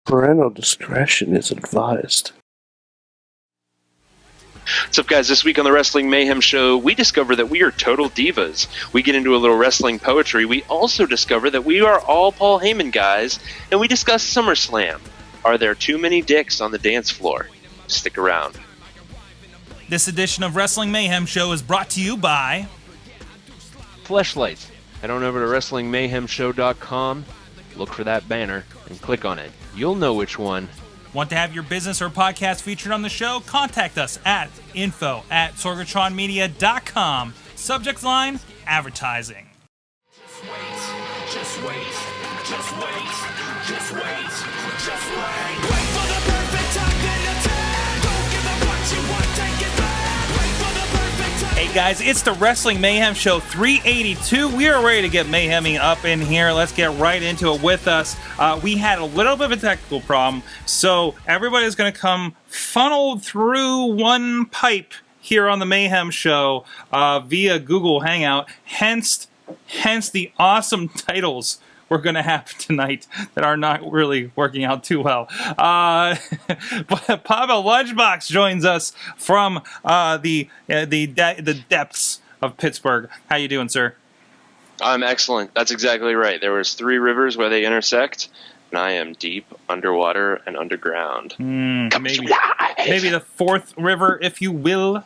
Parental discretion is advised. What's up, guys? This week on the Wrestling Mayhem Show, we discover that we are total divas. We get into a little wrestling poetry. We also discover that we are all Paul Heyman guys, and we discuss SummerSlam. Are there too many dicks on the dance floor? Stick around. This edition of Wrestling Mayhem Show is brought to you by Fleshlights. Head on over to WrestlingMayhemShow.com, look for that banner, and click on it. You'll know which one. Want to have your business or podcast featured on the show? Contact us at info@sorgatronmedia.com. Subject line, advertising. Just wait, just wait, just wait, just wait, just wait. Wait for the perfect time, then attack. Don't give up what you want, take it back. Wait for the perfect time. Hey guys, it's the Wrestling Mayhem Show 382. We are ready to get mayheming up in here. Let's get right into it with us. We had a little bit of a technical problem, so everybody's going to come funneled through one pipe here on the Mayhem Show via Google Hangout. Hence the awesome titles we're going to have tonight that are not really working out too well. But Papa Lunchbox joins us from the depths of Pittsburgh. How you doing, sir? I'm excellent. That's exactly right. There was 3 rivers where they intersect, and I am deep underwater and underground. Maybe the 4th river, if you will.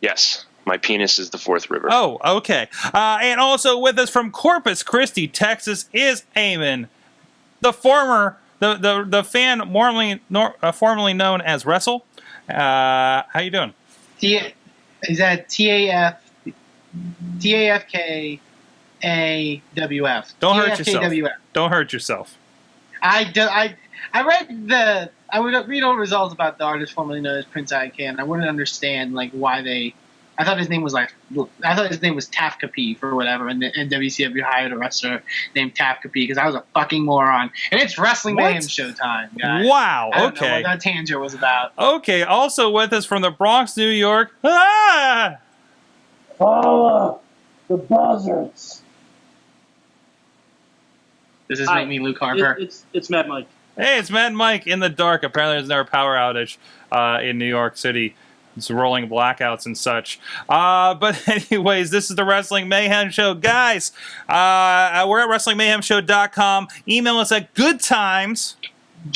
Yes. My penis is the 4th river. Oh, okay. And also with us from Corpus Christi, Texas, is Eamon, the fan formerly known as Wrestle. How you doing? Is that TAFKAWF? Don't hurt yourself. Don't hurt yourself. I would read all the results about the artist formerly known as Prince Ican. I wouldn't understand why they. I thought his name was Tafka P for whatever, and WCW hired a wrestler named Tafka P because I was a fucking moron. And it's Wrestling Mayhem Show time, guys. Wow. I don't know Okay. what that tangent was about. Okay. Also with us from the Bronx, New York. Ah! Oh, the buzzards. Does this make me Luke Harper? It's Mad Mike. Hey, it's Mad Mike in the dark. Apparently, there's never a power outage in New York City. It's rolling blackouts and such. But anyways, this is the Wrestling Mayhem Show. Guys, we're at WrestlingMayhemShow.com. Email us at goodtimes.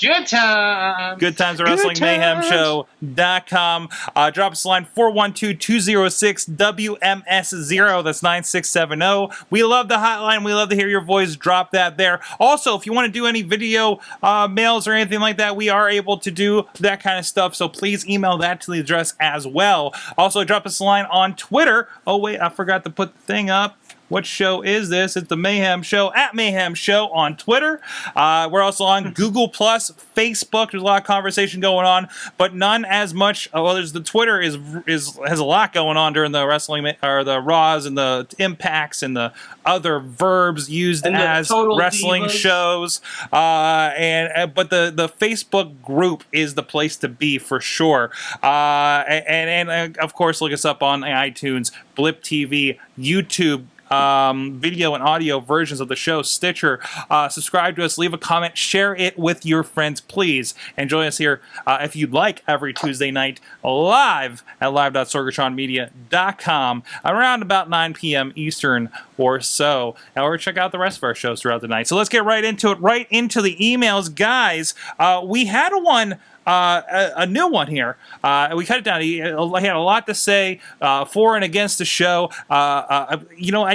Good time. Good times at WrestlingMayhemShow.com. Drop us a line 412-206-WMS0. That's 9670. We love the hotline. We love to hear your voice. Drop that there. Also, if you want to do any video mails or anything like that, we are able to do that kind of stuff. So please email that to the address as well. Also, drop us a line on Twitter. Oh, wait, I forgot to put the thing up. What show is this? It's the Mayhem Show at Mayhem Show on Twitter. We're also on Google Plus, Facebook. There's a lot of conversation going on, but none as much. Well, there's the Twitter has a lot going on during the wrestling or the Raws and the Impacts and the other verbs used And as wrestling shows. But the Facebook group is the place to be for sure. And of course, look us up on iTunes, Blip TV, YouTube. Video and audio versions of the show, Stitcher. Subscribe to us, leave a comment, share it with your friends, please. And join us here, if you'd like, every Tuesday night live at live.sorgatronmedia.com around about 9 p.m. Eastern or so. Or check out the rest of our shows throughout the night. So let's get right into it, right into the emails. Guys, we had a new one here. We cut it down. He had a lot to say for and against the show. I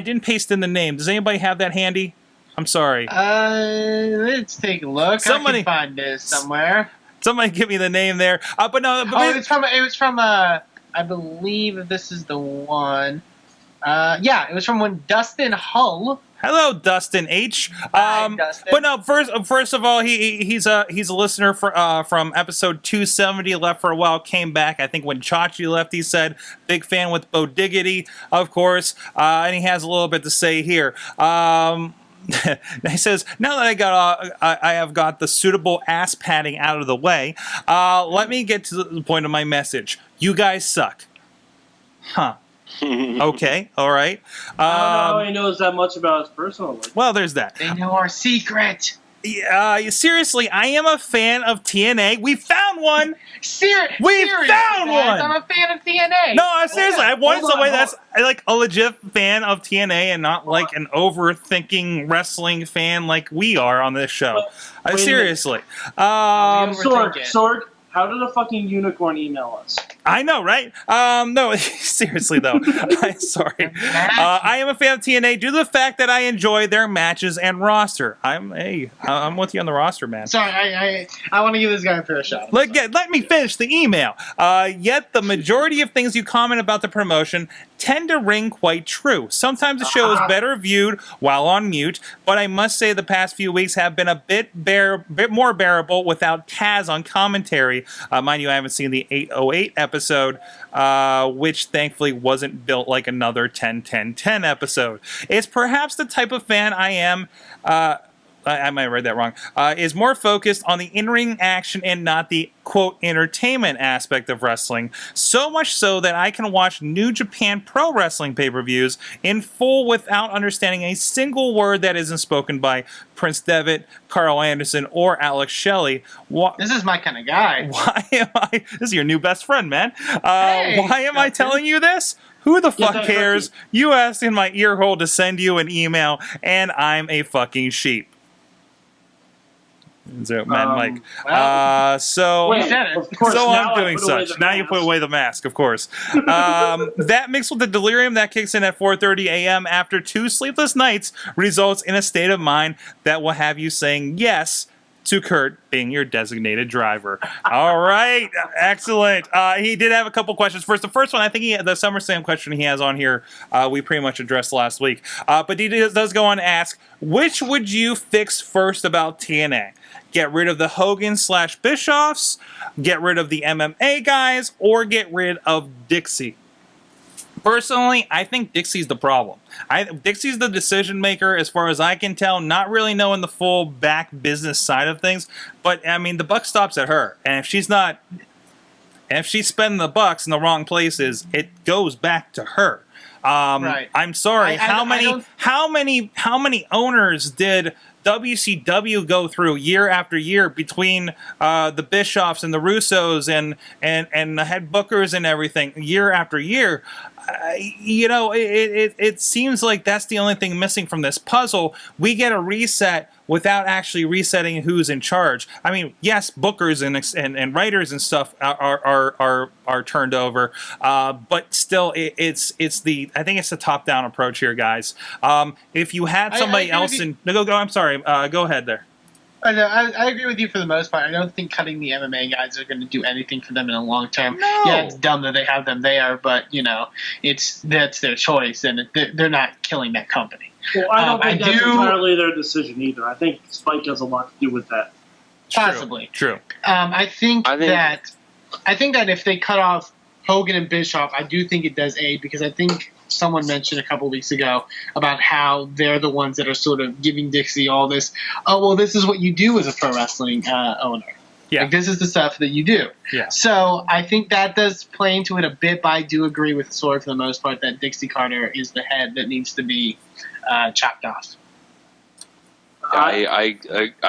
didn't paste in the name. Does anybody have that handy? I'm sorry. Let's take a look. I can find this somewhere. Somebody give me the name there. But no. It was from. I believe this is the one. It was from when Dustin Hull. Hello, Dustin H. Hi, Dustin. But no, first of all, he's a listener from episode 270. Left for a while, came back. I think when Chachi left, he said big fan with Bo Diggity, of course, and he has a little bit to say here. He says, now that I have got the suitable ass padding out of the way, let me get to the point of my message. You guys suck. Huh. Okay, all right. I don't know how he knows that much about his personal life. Well, there's that. They know our secret. Seriously, I am a fan of TNA. We found one. Seriously, found one! I'm a fan of TNA. No, seriously, I wanted Hold on, somebody hold that's like a legit fan of TNA and not like an overthinking wrestling fan like we are on this show. Wait a Seriously. Sorg, how did a fucking unicorn email us? I know, right? No, seriously though, I'm sorry. I am a fan of TNA due to the fact that I enjoy their matches and roster. I'm with you on the roster, man. Sorry, I want to give this guy a fair shot. Let me finish the email. Yet the majority of things you comment about the promotion tend to ring quite true. Sometimes the show is better viewed while on mute, but I must say the past few weeks have been a bit more bearable without Taz on commentary. Mind you, I haven't seen the 808 episode, which thankfully wasn't built like another 10-10-10 episode. It's perhaps the type of fan I am. I might have read that wrong, is more focused on the in-ring action and not the, quote, entertainment aspect of wrestling. So much so that I can watch New Japan Pro Wrestling pay-per-views in full without understanding a single word that isn't spoken by Prince Devitt, Carl Anderson, or Alex Shelley. This is my kind of guy. Why am I... This is your new best friend, man. Why am I telling you this? Who the fuck cares? You asked in my ear hole to send you an email, and I'm a fucking sheep. Mike. So I'm doing such. Now you put away the mask, of course. That mixed with the delirium that kicks in at 4:30 a.m. after 2 sleepless nights results in a state of mind that will have you saying yes to Kurt being your designated driver. All right, excellent. He did have a couple questions. The first one, I think the SummerSlam question he has on here, we pretty much addressed last week. But he does go on to ask, which would you fix first about TNA? Get rid of the Hogan/Bischoffs, get rid of the MMA guys, or get rid of Dixi? Personally, I think Dixi's the problem. Dixi's the decision maker as far as I can tell, not really knowing the full back business side of things. But, I mean, the buck stops at her. And if she's spending the bucks in the wrong places, it goes back to her. Right. I'm sorry. How many owners did WCW go through year after year between the Bischoffs and the Russos and the head bookers and everything year after year? It seems like that's the only thing missing from this puzzle. We get a reset without actually resetting who's in charge. I mean, yes, bookers and writers and stuff are turned over, but still, I think it's the top down approach here, guys. If you had somebody else I'm sorry. Go ahead there. I agree with you for the most part. I don't think cutting the MMA guys are going to do anything for them in the long term. No. Yeah, it's dumb that they have them there, but that's their choice, and they're not killing that company. Well, I don't think that's entirely their decision either. I think Spike has a lot to do with that. Possibly. True. I think that if they cut off Hogan and Bischoff, I do think it does aid, because I think someone mentioned a couple weeks ago about how they're the ones that are sort of giving Dixie all this, this is what you do as a pro wrestling owner. Yeah. Like, this is the stuff that you do. Yeah. So I think that does play into it a bit, but I do agree with Sorg for the most part that Dixie Carter is the head that needs to be chopped off. I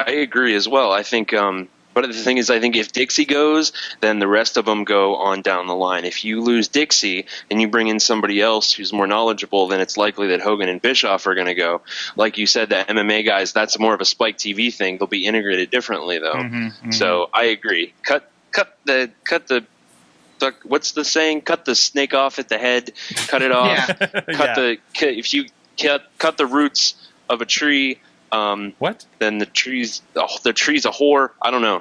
agree as well. I think, but the thing is, I think if Dixie goes, then the rest of them go on down the line. If you lose Dixie and you bring in somebody else who's more knowledgeable, then it's likely that Hogan and Bischoff are going to go. Like you said, the MMA guys, that's more of a Spike TV thing. They'll be integrated differently, though. Mm-hmm. So I agree. Cut the what's the saying? Cut the snake off at the head. Cut it off. If you cut the roots of a tree. What? Then the tree's a whore. I don't know.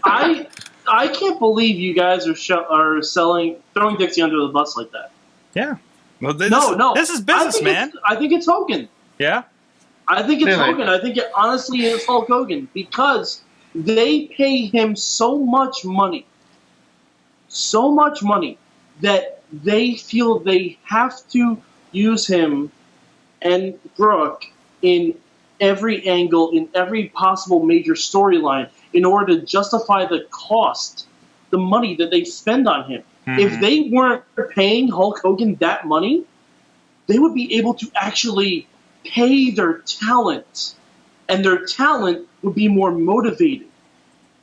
I can't believe you guys are throwing Dixie under the bus like that. Yeah. Well, this is business, man. I think it's Hogan. Yeah. I think it's Hogan. I think it honestly is Hulk Hogan, because they pay him so much money that they feel they have to use him and Brooke in every angle, in every possible major storyline, in order to justify the cost, the money that they spend on him. Mm-hmm. If they weren't paying Hulk Hogan that money, they would be able to actually pay their talent and their talent would be more motivated.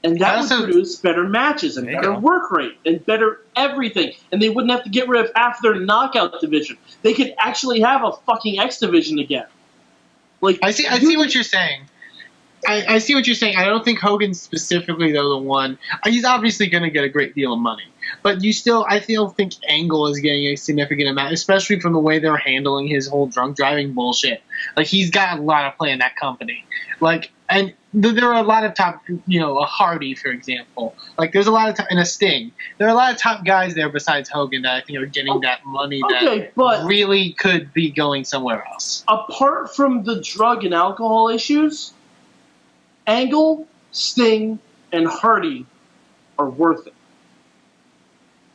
And that would Also- produce better matches and There you better go. work rate and better everything. And they wouldn't have to get rid of half their knockout division. They could actually have a fucking X division again. Like I see what you're saying. I see what you're saying. I don't think Hogan's specifically though the one. He's obviously going to get a great deal of money, but I still think Angle is getting a significant amount, especially from the way they're handling his whole drunk driving bullshit. Like he's got a lot of play in that company. Like, and there are a lot of top, a Hardy, for example. Like there's a lot of and a Sting. There are a lot of top guys there besides Hogan that I think are getting that money Okay, but- that really could be going somewhere else. apart from the drug and alcohol issues, Angle, Sting, and Hardy are worth it.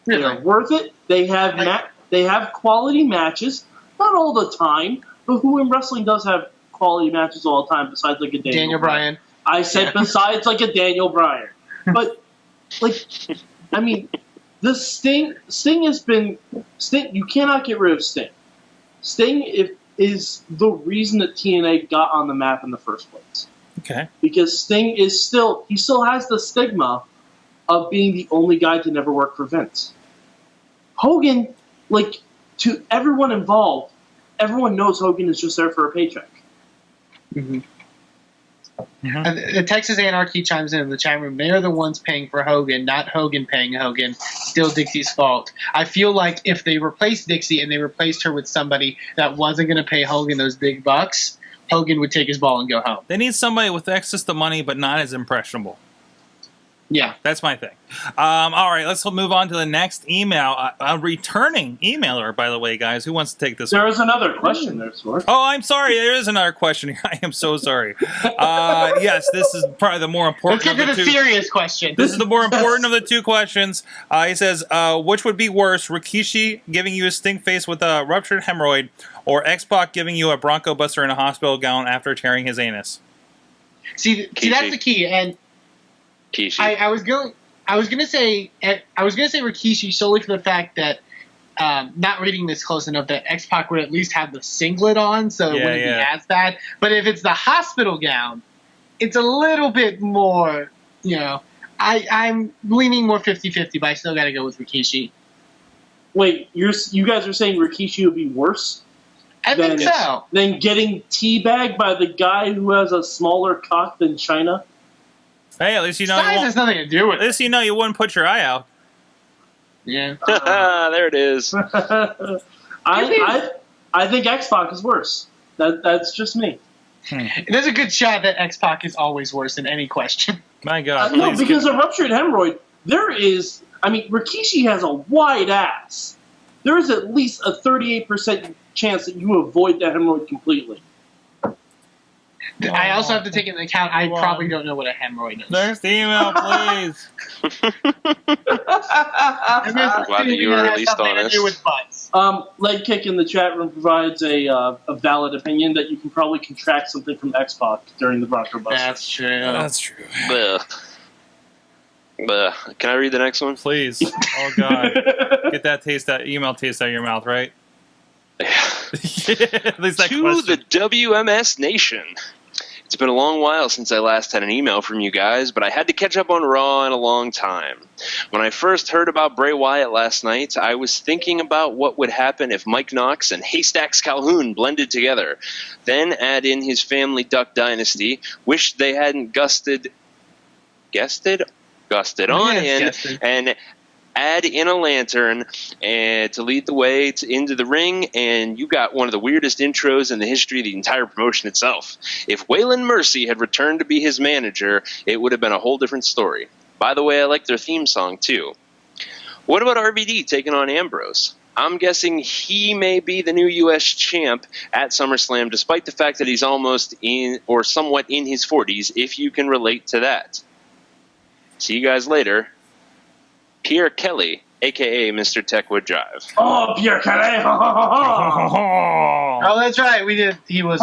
They are worth it. They have they have quality matches, not all the time, but who in wrestling does have quality matches all the time besides like a Daniel Bryan. I said besides like a Daniel Bryan. But like I mean the Sting has been you cannot get rid of Sting. Sting is the reason that TNA got on the map in the first place. Okay. Because Sting is still has the stigma of being the only guy to never work for Vince. Hogan, like, to everyone involved, everyone knows Hogan is just there for a paycheck. Mm-hmm. The Texas Anarchy chimes in the chat room. They are the ones paying for Hogan, not Hogan paying Hogan. Still Dixi's fault. I feel like if they replaced Dixie and they replaced her with somebody that wasn't going to pay Hogan those big bucks, Hogan would take his ball and go home. They need somebody with access to money, but not as impressionable. Yeah. That's my thing. All right, let's move on to the next email. A returning emailer, by the way, guys. Who wants to take this one? There is another question there, Sorg. Oh, I'm sorry. There is another question here. I am so sorry. Yes, this is probably the more important Let's get of to the the two. serious question. This is the more important of the two questions. He says, which would be worse, Rikishi giving you a stink face with a ruptured hemorrhoid, or X-Pac giving you a Bronco Buster in a hospital gown after tearing his anus? See, that's the key. And Kishi. I was going to say Rikishi solely for the fact that not reading this close enough that X-Pac would at least have the singlet on, so it wouldn't be as bad. But if it's the hospital gown, it's a little bit more. I'm leaning more 50-50, but I still got to go with Rikishi. Wait, you guys are saying Rikishi would be worse I think so. than getting teabagged by the guy who has a smaller cock than China? Hey, at least you know Size has nothing to do with at it. least you know you wouldn't put your eye out. Yeah. There it is. I think X-Pac is worse. That's just me. There's a good shot that X-Pac is always worse in any question. My God. No, please because a ruptured hemorrhoid, Rikishi has a wide ass. There is at least a 38% chance that you avoid that hemorrhoid completely. I also have to take into account I probably don't know what a hemorrhoid is. Next email, please. Glad that you were at least honest. With butts. Leg Kick in the chat room provides a valid opinion that you can probably contract something from X-Pac during the Bronco Buster. That's true. That's true. Blech. Can I read the next one? Please. Oh, God. Get that email taste out of your mouth, right? At least that To question. the WMS Nation. It's been a long while since I last had an email from you guys, but I had to catch up on Raw in a long time. When I first heard about Bray Wyatt last night, I was thinking about what would happen if Mike Knox and Haystacks Calhoun blended together. Then add in his family Duck Dynasty. Wish they hadn't gusted on in and add in a lantern and to lead the way into the ring, and you got one of the weirdest intros in the history of the entire promotion itself. If Waylon Mercy had returned to be his manager, it would have been a whole different story. By the way, I like their theme song too. What about RVD taking on Ambrose? I'm guessing he may be the new U.S. champ at SummerSlam, despite the fact that he's almost in or somewhat in his 40s, if you can relate to that. See you guys later. Pierre Kelly, a.k.a. Mr. Techwood Drive. Oh, Pierre Kelly! Oh, that's right. We did. He was.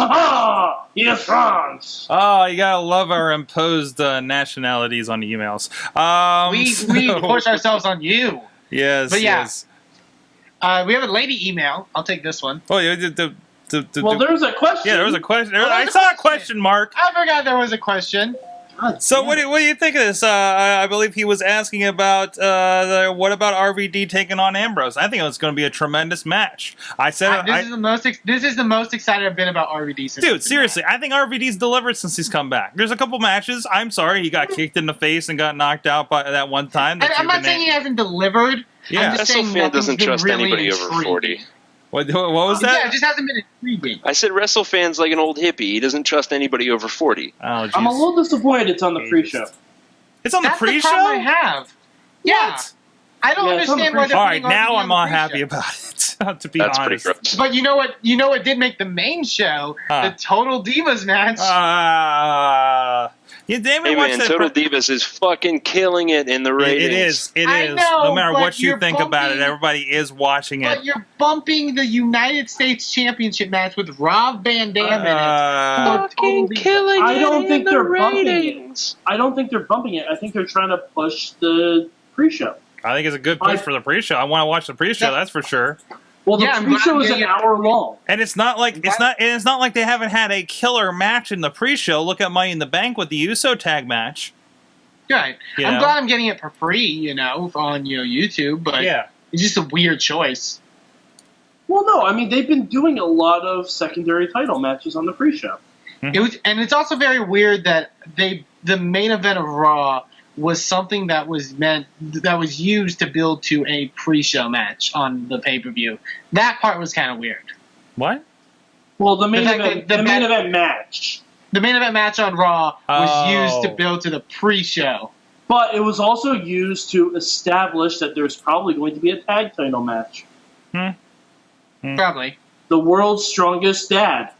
He is France! Oh, you gotta love our imposed nationalities on emails. We force ourselves on you. Yes, But yeah. yes. We have a lady email. I'll take this one. Oh, yeah, Well, there was a question. Yeah, there was a question. Well, I there's a saw a question. question mark. I forgot there was a question. So what do you think of this? I believe he was asking about what about RVD taking on Ambrose? I think it's going to be a tremendous match. I said This is the most excited I've been about RVD since. dude, seriously, I think RVD's delivered since he's come back. There's a couple matches. I'm sorry, he got kicked in the face and got knocked out by that one time. I'm not saying he hasn't delivered. Yeah. I'm just saying WrestleFan doesn't nothing's been trust really anybody over intriguing. 40. What was that? Yeah, it just hasn't been intriguing. I said WrestleFan's like an old hippie. He doesn't trust anybody over 40. Oh, jeez. I'm a little disappointed it's on the pre-show. It's on the That's pre-show? the problem I have. Yeah. What? I don't Yeah, it's on the understand why they're All right, putting now RVD on I'm the not pre-show. happy about it, to be That's honest. pretty gross. But you know what did make the main show? Huh. The Total Divas match. Yeah, Damon Hey watched man, that Total Divas is fucking killing it in the ratings. It I is. know, No matter but what you you're think about it, bumping- everybody is watching it. But you're bumping the United States Championship match with Rob Van Dam in it. Fucking killing I don't it think in the they're bumping it. ratings. I don't think they're bumping it. I think they're trying to push the pre-show. I think it's a good push for the pre-show. I want to watch the pre-show, that's for sure. Well, the Yeah, I'm pre-show glad- is yeah, an yeah. hour long. And it's not like it's not like they haven't had a killer match in the pre-show. Look at Money in the Bank with the USO tag match. Right. You I'm know? glad I'm getting it for free, on YouTube, but Yeah. it's just a weird choice. Well, no, I mean, they've been doing a lot of secondary title matches on the pre-show. It's also very weird that the main event of Raw was something that was used to build to a pre-show match on the pay-per-view. That part was kind of weird. What? Well, the main fact event, that the main event match. The main event match on Raw was Oh. used to build to the pre-show. But it was also used to establish that there's probably going to be a tag title match. Probably. The world's strongest dad.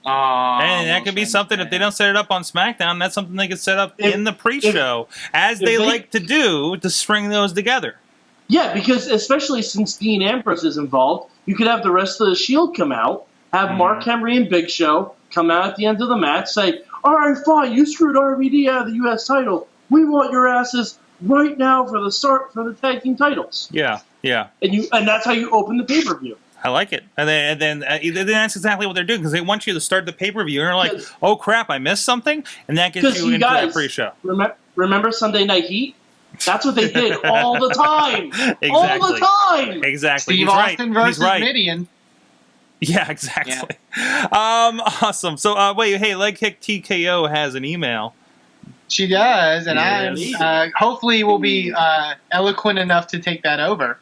And that could be something, if they don't set it up on SmackDown, that's something they could set up in the pre-show, as they like to do, to string those together. Yeah, because especially since Dean Ambrose is involved, you could have the rest of the Shield come out, have Mark Henry and Big Show come out at the end of the match, say, "All right, fine, you screwed RVD out of the U.S. title. We want your asses right now for the tag team titles." Yeah, yeah. And that's how you open the pay-per-view. I like it. And then that's exactly what they're doing, because they want you to start the pay-per-view, and you're like, Because- oh crap, I missed something? And that gets Because you you into that guys pre-show. remember Sunday Night Heat? That's what they did all the time. All the time. Exactly. Steve He's Austin right. versus He's right. Midian. Yeah, exactly. Awesome. So, wait, hey, Leg Kick TKO has an email. She does, and Yes. I'm hopefully will be eloquent enough to take that over.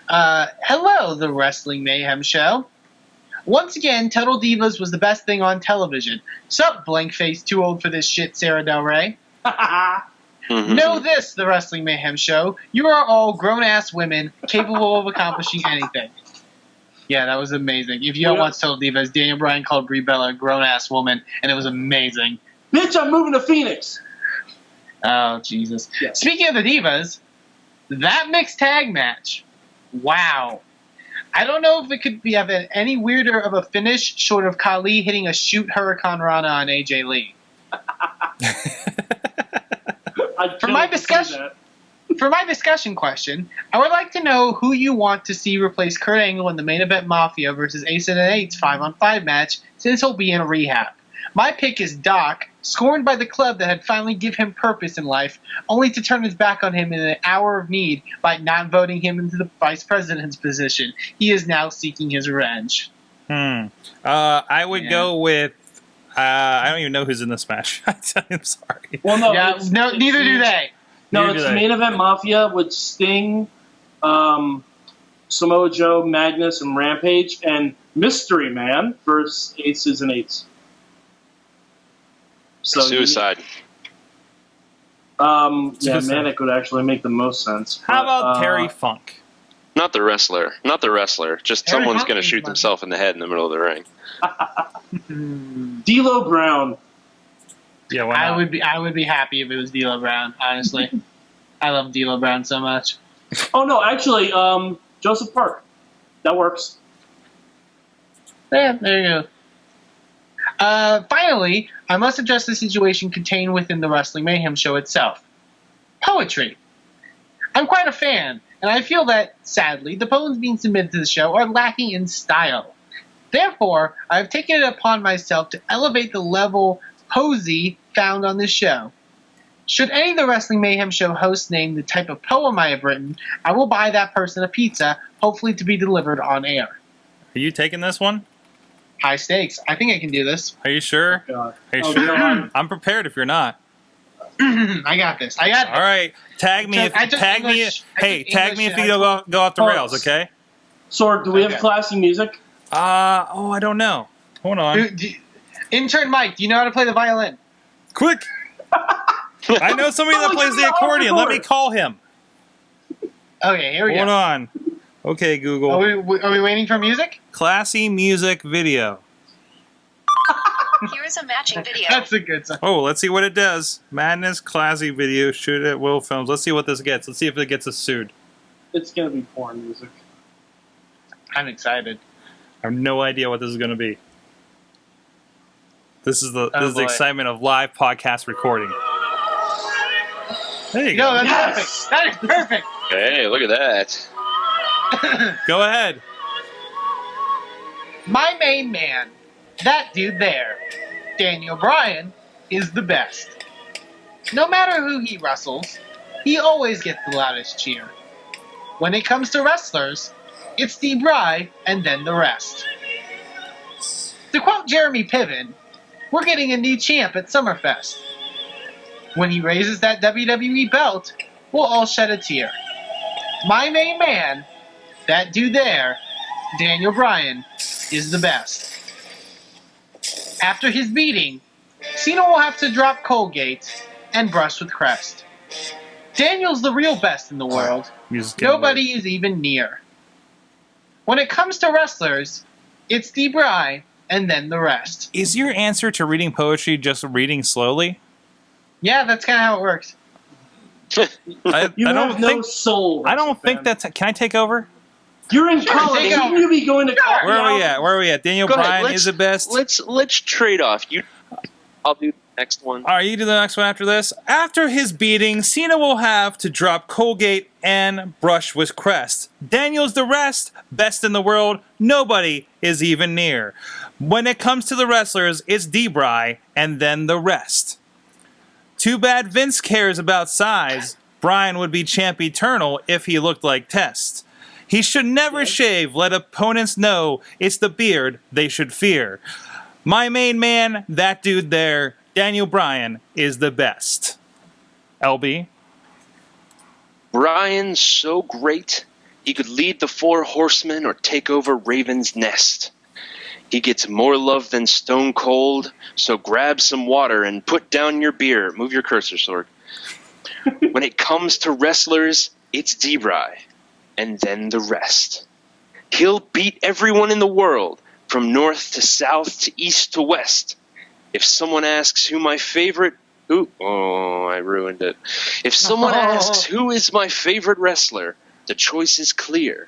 Hello, the Wrestling Mayhem Show. Once again, Total Divas was the best thing on television. Sup, blank face, too old for this shit, Sarah Del Rey. Know this, the Wrestling Mayhem Show. You are all grown-ass women capable of accomplishing anything. Yeah, that was amazing. If you don't watch Total Divas, Daniel Bryan called Brie Bella a grown-ass woman, and it was amazing. Bitch, I'm moving to Phoenix. Oh, Jesus. Yeah. Speaking of the Divas, that mixed tag match, wow. I don't know if it could be have any weirder of a finish short of Khali hitting a shoot Hurricane Rana on AJ Lee. For my discussion question, I would like to know who you want to see replace Kurt Angle in the Main Event Mafia versus Ace and Eight's 5-on-5 match, since he'll be in rehab. My pick is Doc, scorned by the club that had finally given him purpose in life, only to turn his back on him in an hour of need by not voting him into the vice president's position. He is now seeking his revenge. I would go with... I don't even know who's in this match. I'm sorry. Well, no, Yeah, neither do they. No, Neither it's do they. Main Event Mafia with Sting, Samoa Joe, Magnus, and Rampage, and Mystery Man versus Aces and Eights. So Suicide. Yeah, Suicide. Manic would actually make the most sense. How but, about Terry Funk? Not the wrestler. Not the wrestler. Just Terry someone's Funk going to is shoot fun. themselves in the head in the middle of the ring. D'Lo Brown. Yeah, why not? I would be happy if it was D'Lo Brown, honestly. I love D'Lo Brown so much. Oh no, actually, Joseph Park. That works. Yeah, there you go. Finally, I must address the situation contained within the Wrestling Mayhem Show itself. Poetry. I'm quite a fan, and I feel that, sadly, the poems being submitted to the show are lacking in style. Therefore, I have taken it upon myself to elevate the level posy found on this show. Should any of the Wrestling Mayhem Show hosts name the type of poem I have written, I will buy that person a pizza, hopefully to be delivered on air. Are you taking this one? High stakes. I think I can do this. Are you sure? God. Are you Oh, sure? God. I'm prepared if you're not. I got this. I got All right. Tag me if I took tag me. English- I Hey, took tag English me if and you I go off the Oh. rails, okay? Sorg, do we have Okay. classy music? I don't know. Hold on. Intern Mike, do you know how to play the violin? Quick. I know somebody that Oh, plays you're the off accordion. Let me record. call him. Okay, here we Hold go. on. Okay, Google. Are we waiting for music? Classy music video. Here is a matching video. That's a good song. Oh, let's see what it does. Madness classy video. Shoot at Will Films. Let's see what this gets. Let's see if it gets us sued. It's gonna be porn music. I'm excited. I have no idea what this is going to be. This is the Oh, boy. excitement of live podcast recording. There you No, go. that's Yes! perfect. That is perfect. Hey, look at that. Go ahead. My main man, that dude there, Daniel Bryan, is the best. No matter who he wrestles, he always gets the loudest cheer. When it comes to wrestlers, it's D-Bry and then the rest. To quote Jeremy Piven, we're getting a new champ at Summerfest. When he raises that WWE belt, we'll all shed a tear. My main man, that dude there, Daniel Bryan, is the best. After his beating, Cena will have to drop Colgate and brush with Crest. Daniel's the real best in the world. Music's getting Nobody is even near. When it comes to wrestlers, it's D-Bry and then the rest. weird. Is your answer to reading poetry just reading slowly? Yeah, that's kind of how it works. I You don't have no think. soul. I don't think fan. that's. Can I take over? You're in Sure, college. take Shouldn't over. you be going to college? Where are we at? Where are we at? Daniel Go ahead, Bryan let's- is the best. Let's trade off. I'll do the next one. All right, you do the next one after this. After his beating, Cena will have to drop Colgate and brush with Crest. Daniel's the rest, best in the world. Nobody is even near. When it comes to the wrestlers, it's D-Bry and then the rest. Too bad Vince cares about size. Bryan would be champ eternal if he looked like Test. He should never shave. Let opponents know it's the beard they should fear. My main man, that dude there, Daniel Bryan, is the best. LB? Bryan's so great, he could lead the Four Horsemen or take over Raven's Nest. He gets more love than Stone Cold, so grab some water and put down your beer. Move your cursor, Sorg. When it comes to wrestlers, it's D-Bry, and then the rest. He'll beat everyone in the world, from north to south to east to west. If someone asks who my favorite... I ruined it. If someone asks who is my favorite wrestler, the choice is clear.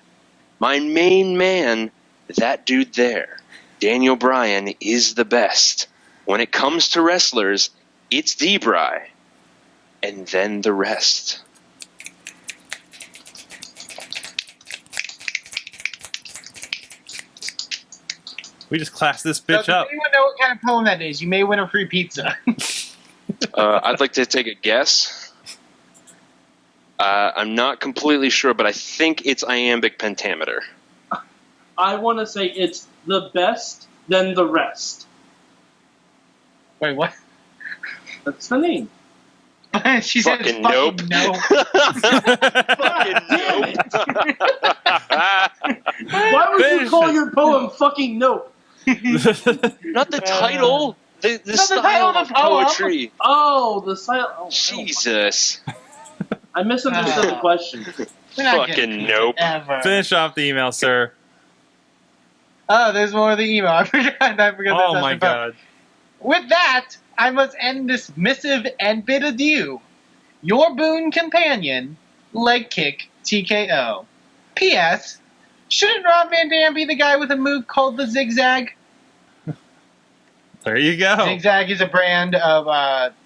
My main man, that dude there, Daniel Bryan, is the best. When it comes to wrestlers, it's D-Bry, and then the rest. We just classed this So bitch does up. anyone know what kind of poem that is? You may win a free pizza. I'd like to take a guess. I'm not completely sure, but I think it's iambic pentameter. I want to say it's the best, then the rest. Wait, what? That's the name. She said it's Fucking nope. no. Fucking Damn nope. it! Why would Finish you call it. your poem fucking nope? Not the title. The Not the style title of of the poem. poetry. Oh, the silent. Oh, Jesus. I misunderstood the question. We're not Fucking getting nope. ever. Finish off the email, sir. Oh, there's more of the email. I forgot that Oh that's my the phone. god. With that, I must end this missive and bid adieu. Your boon companion, Leg Kick TKO. P.S. Shouldn't Rob Van Dam be the guy with a move called the Zigzag? There you go. Zigzag is a brand of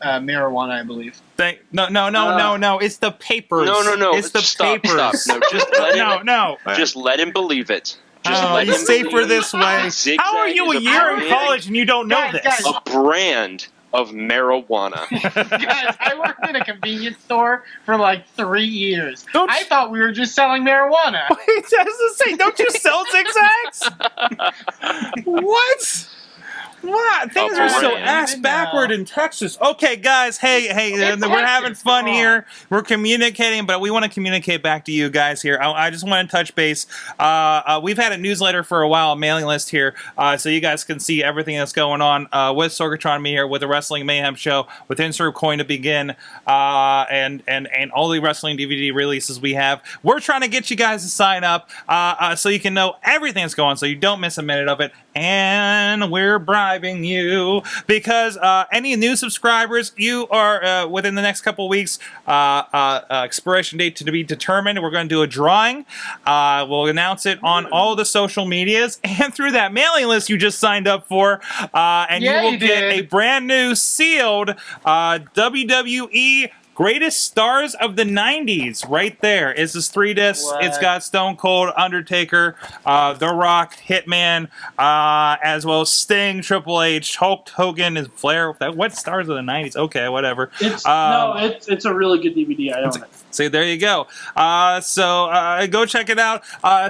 marijuana, I believe. No. It's the papers. No. It's the Stop, papers. stop. No, just let him, No. just let him believe it. Just Oh, let you're him safer believe this way. Zigzag How are you is a year in brand- college and you don't know Guys, this? guys. A brand of marijuana. Guys, I worked in a convenience store for like 3 years. Don't I you- thought we were just selling marijuana. It doesn't say, don't you sell zigzags? What? What? Things are so brand. ass backward in Texas. Okay, guys. Hey, It's we're having Texas, fun come on. here. We're communicating, but we want to communicate back to you guys here. I just want to touch base. We've had a newsletter for a while, a mailing list here, so you guys can see everything that's going on with Sorgatron Me here, with the Wrestling Mayhem Show, with Insert Coin to begin, and all the wrestling DVD releases we have. We're trying to get you guys to sign up so you can know everything that's going on, so you don't miss a minute of it. And we're bribing you because any new subscribers, you are within the next couple of weeks, expiration date to be determined. We're going to do a drawing. We'll announce it on all the social medias and through that mailing list you just signed up for. And Yeah, you will you get did. a brand new sealed WWE Greatest Stars of the 90s right there. It's this 3 discs. What? It's got Stone Cold, Undertaker, The Rock, Hitman, as well as Sting, Triple H, Hulk Hogan, and Flair. What stars of the 90s? Okay, whatever. It's it's a really good DVD. I own it. So there you go. So go check it out.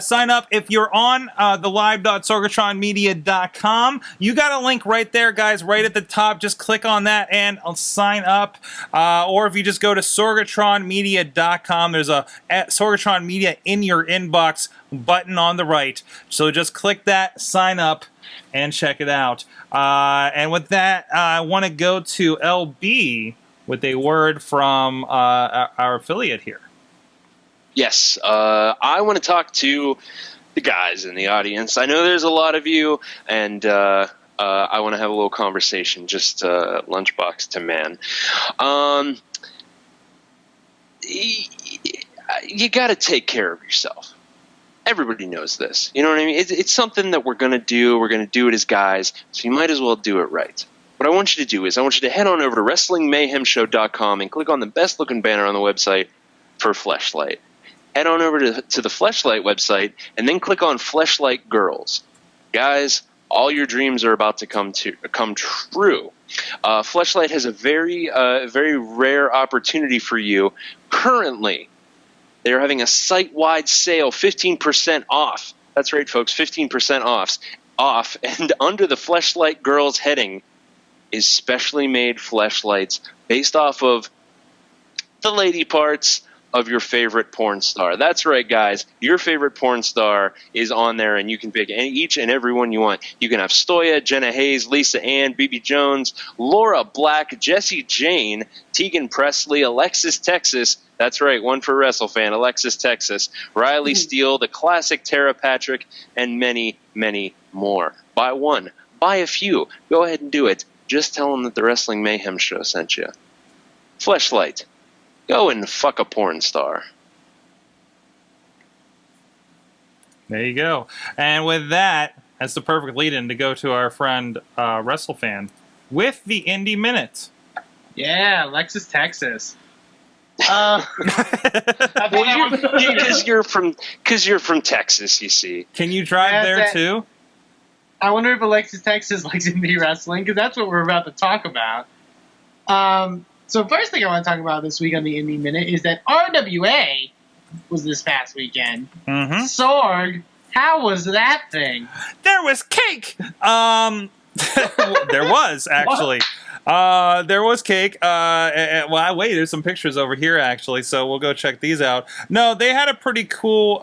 Sign up if you're on the live.sorgatronmedia.com. You got a link right there, guys, right at the top. Just click on that and I'll sign up. Or if you just go to sorgatronmedia.com, there's a Sorgatron Media in your inbox button on the right. So just click that, sign up, and check it out. And with that, I want to go to LB with a word from our affiliate here. Yes, I want to talk to the guys in the audience. I know there's a lot of you, and I want to have a little conversation, just lunchbox to man. You got to take care of yourself. Everybody knows this. You know what I mean? It's something that we're going to do. We're going to do it as guys, so you might as well do it right. What I want you to do is I want you to head on over to WrestlingMayhemShow.com and click on the best-looking banner on the website for Fleshlight. Head on over to the Fleshlight website and then click on Fleshlight Girls. Guys, all your dreams are about to come true. Fleshlight has a very rare opportunity for you. Currently, they are having a site-wide sale, 15% off. That's right, folks, 15% off. And under the Fleshlight Girls heading is specially made fleshlights based off of the lady parts of your favorite porn star. That's right, guys. Your favorite porn star is on there, and you can pick each and every one you want. You can have Stoya, Jenna Hayes, Lisa Ann, BB Jones, Laura Black, Jessie Jane, Tegan Presley, Alexis Texas. That's right, one for WrestleFan, Alexis Texas, Riley Steele, the classic Tara Patrick, and many, many more. Buy one. Buy a few. Go ahead and do it. Just tell them that the Wrestling Mayhem Show sent you. Fleshlight. Go and fuck a porn star. There you go. And with that, that's the perfect lead-in to go to our friend WrestleFan with the Indy Minute. Yeah, Alexis, Texas. Well, because you're from Texas, you see. Can you drive there too? I wonder if Alexis, Texas likes indie wrestling, because that's what we're about to talk about. So first thing I want to talk about this week on the Indie Minute is that RWA was this past weekend. Mm-hmm. Sorg, how was that thing? There was cake. There was actually. There was cake. Well, wait, there's some pictures over here actually, so we'll go check these out. No, they had a pretty cool.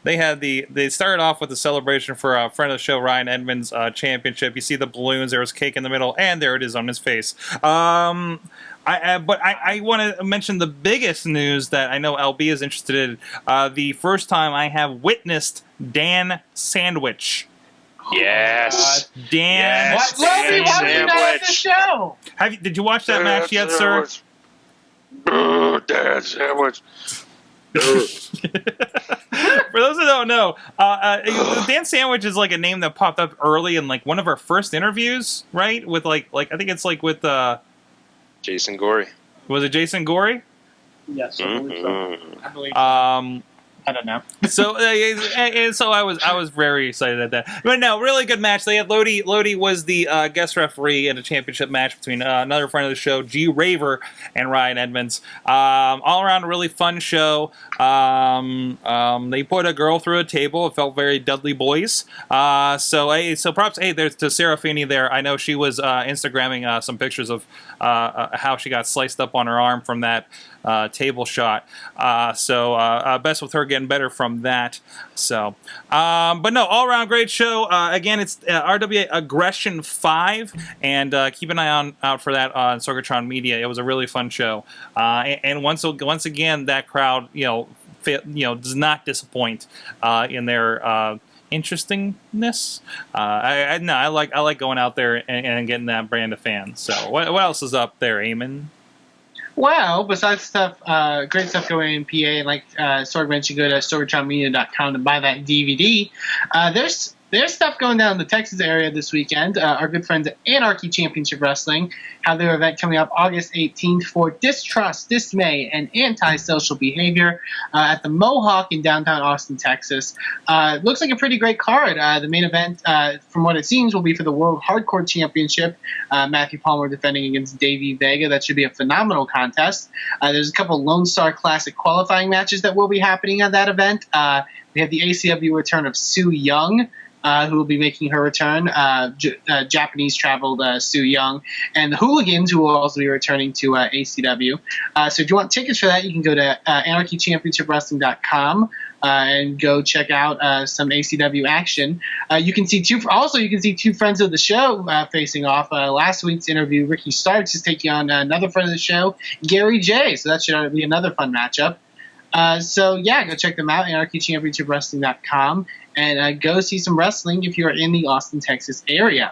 They started off with a celebration for a friend of the show, Ryan Edmonds' championship. You see the balloons. There was cake in the middle, and there it is on his face. But I want to mention the biggest news that I know LB is interested in. The first time I have witnessed Dan Sandwich. Yes. Dan Yes. Why do you not at the show? Did you watch that match yet, sir? Dan Sandwich. For those who don't know, Dan Sandwich is like a name that popped up early in like one of our first interviews, right? With like I think it's like with Jason Gorey. Was it Jason Gorey? Yes, I believe so. I believe I don't know. So I was very excited at that. But no, really good match. They had Lodi was the guest referee in a championship match between another friend of the show, G Raver, and Ryan Edmonds. All around a really fun show. They put a girl through a table. It felt very Dudley Boys. So props. Hey, there's to Sarah Feeney there. I know she was Instagramming some pictures of how she got sliced up on her arm from that table shot. Best with her getting better from that. So, but no, all around great show. Again, it's RWA Aggression 5, and keep an eye out for that on Sorgatron Media. It was a really fun show, and once again, that crowd, does not disappoint in their interestingness. I like going out there and getting that brand of fans. So, what else is up there, Eamon? Well, besides stuff, great stuff going in PA, and like Sorg mentioned, go to sorgatronmedia.com to buy that DVD. There's stuff going down in the Texas area this weekend. Our good friends at Anarchy Championship Wrestling have their event coming up August 18th for Distrust, Dismay, and Antisocial Behavior at the Mohawk in downtown Austin, Texas. Looks like a pretty great card. The main event, from what it seems, will be for the World Hardcore Championship. Matthew Palmer defending against Davey Vega. That should be a phenomenal contest. There's a couple Lone Star Classic qualifying matches that will be happening at that event. We have the ACW return of Sue Young, who will be making her return, Japanese traveled Sue Young, and the Hooligans, who will also be returning to ACW. So if you want tickets for that, you can go to anarchychampionshipwrestling.com and go check out some ACW action. You can see two friends of the show facing off. Last week's interview, Ricky Starks is taking on another friend of the show, Gary J. So that should be another fun matchup. Go check them out, anarchychampionshipwrestling.com, and go see some wrestling if you are in the Austin, Texas area.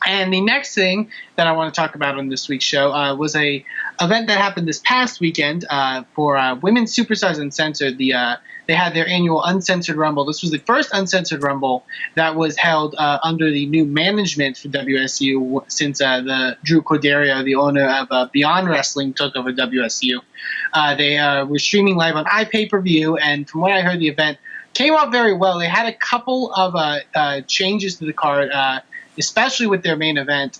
And the next thing that I want to talk about on this week's show was a event that happened this past weekend for Women's Superstars Uncensored. They had their annual Uncensored Rumble. This was the first Uncensored Rumble that was held under the new management for WSU since the Drew Corderio, the owner of Beyond Wrestling, took over WSU. They were streaming live on iPay-per-view, and from what I heard, the event came out very well. They had a couple of changes to the card, especially with their main event.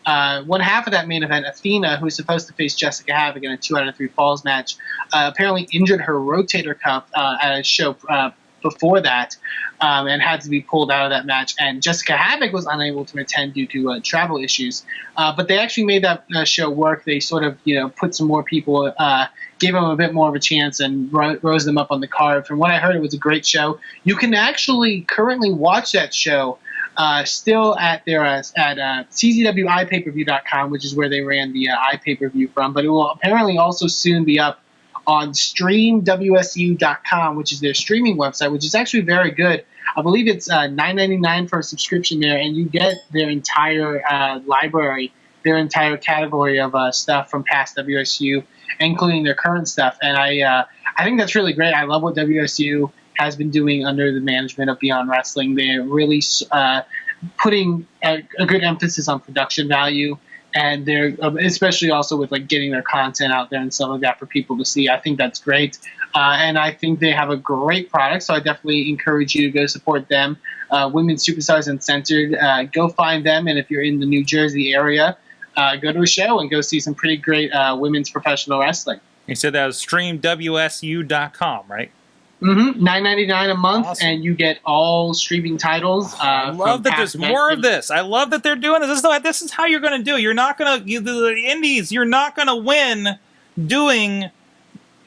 One half of that main event, Athena, who's supposed to face Jessica Havoc in a 2 out of 3 falls match, apparently injured her rotator cuff at a show before that and had to be pulled out of that match. And Jessica Havoc was unable to attend due to travel issues. But they actually made that show work. They sort of, put some more people, gave them a bit more of a chance and rose them up on the card. From what I heard, it was a great show. You can actually currently watch that show still at their at czwipayperview.com, which is where they ran the iPay-per-view from. But it will apparently also soon be up on streamwsu.com, which is their streaming website, which is actually very good. I believe it's $9.99 for a subscription there, and you get their entire library, their entire category of stuff from past WSU, including their current stuff. And I think that's really great. I love what WSU has been doing under the management of Beyond Wrestling. They're really putting a good emphasis on production value, and they're especially also with getting their content out there and stuff like that for people to see. I think that's great, and I think they have a great product. So I definitely encourage you to go support them. Women's Superstars Uncensored. Go find them, and if you're in the New Jersey area, go to a show and go see some pretty great women's professional wrestling. You said that was streamwsu.com, right? Mm-hmm. $9.99 a month, awesome. And you get all streaming titles. I love that there's more of this. I love that they're doing this. This is how you're going to do it. You're not going to the indies. You're not going to win doing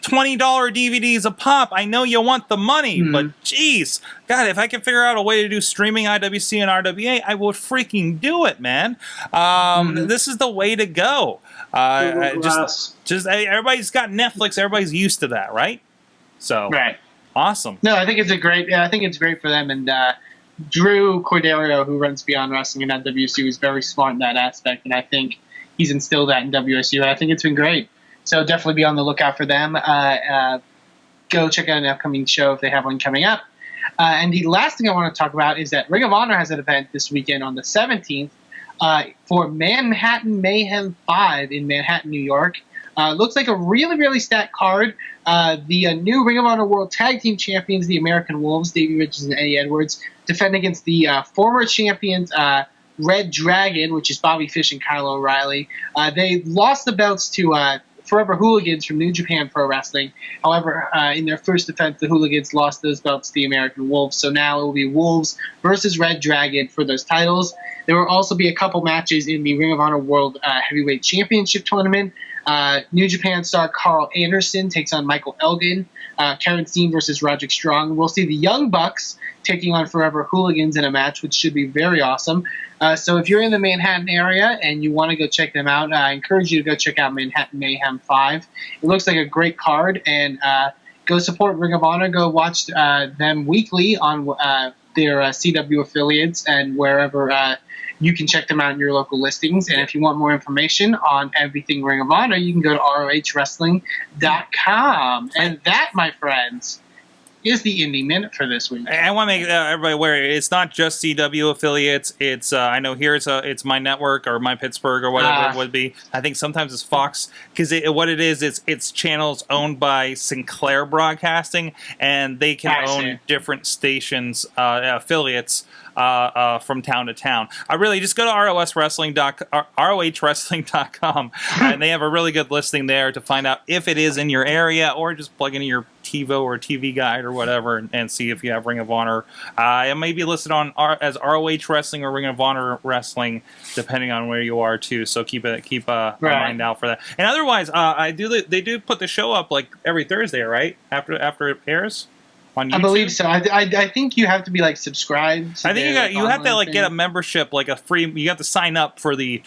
$20 DVDs a pop. I know you want the money, but geez, God, if I can figure out a way to do streaming IWC and RWA, I will freaking do it, man. This is the way to go. Just everybody's got Netflix. Everybody's used to that, right? So right. Awesome. No, I think it's great for them. And Drew Corderio, who runs Beyond Wrestling at WSU, is very smart in that aspect, and I think he's instilled that in WSU. And I think it's been great. So definitely be on the lookout for them. Go check out an upcoming show if they have one coming up. And the last thing I want to talk about is that Ring of Honor has an event this weekend on the 17th for Manhattan Mayhem 5 in Manhattan, New York. Looks like a really, really stacked card. The new Ring of Honor World Tag Team Champions, the American Wolves, Davey Richards and Eddie Edwards, defend against the former champions, Red Dragon, which is Bobby Fish and Kyle O'Reilly. They lost the belts to Forever Hooligans from New Japan Pro Wrestling. However, in their first defense, the Hooligans lost those belts to the American Wolves. So now it will be Wolves versus Red Dragon for those titles. There will also be a couple matches in the Ring of Honor World Heavyweight Championship Tournament. New Japan star Carl Anderson takes on Michael Elgin. Karen Steen versus Roderick Strong. We'll see the Young Bucks taking on Forever Hooligans in a match, which should be very awesome. So if you're in the Manhattan area and you want to go check them out, I encourage you to go check out Manhattan Mayhem 5. It looks like a great card, and go support Ring of Honor. Go watch them weekly on their CW affiliates and wherever you can check them out in your local listings. And if you want more information on everything Ring of Honor, you can go to ROHWrestling.com. And that, my friends, is the Indie Minute for this week. I want to make everybody aware it's not just CW affiliates. It's I know here it's my network or my Pittsburgh or whatever it would be. I think sometimes it's Fox because what it is it's channels owned by Sinclair Broadcasting, and they can own different stations affiliates from town to town. I really just go to ROHWrestling.com and they have a really good listing there to find out if it is in your area, or just plug into your TiVo or TV Guide or whatever and see if you have Ring of Honor. It may be listed on as ROH Wrestling or Ring of Honor Wrestling, depending on where you are too. So keep a mind out for that. And otherwise, they do put the show up like every Thursday, right? After it airs. On YouTube? I believe so. I think you have to be like subscribed. I think you have to like get a membership, like a free. You have to sign up for the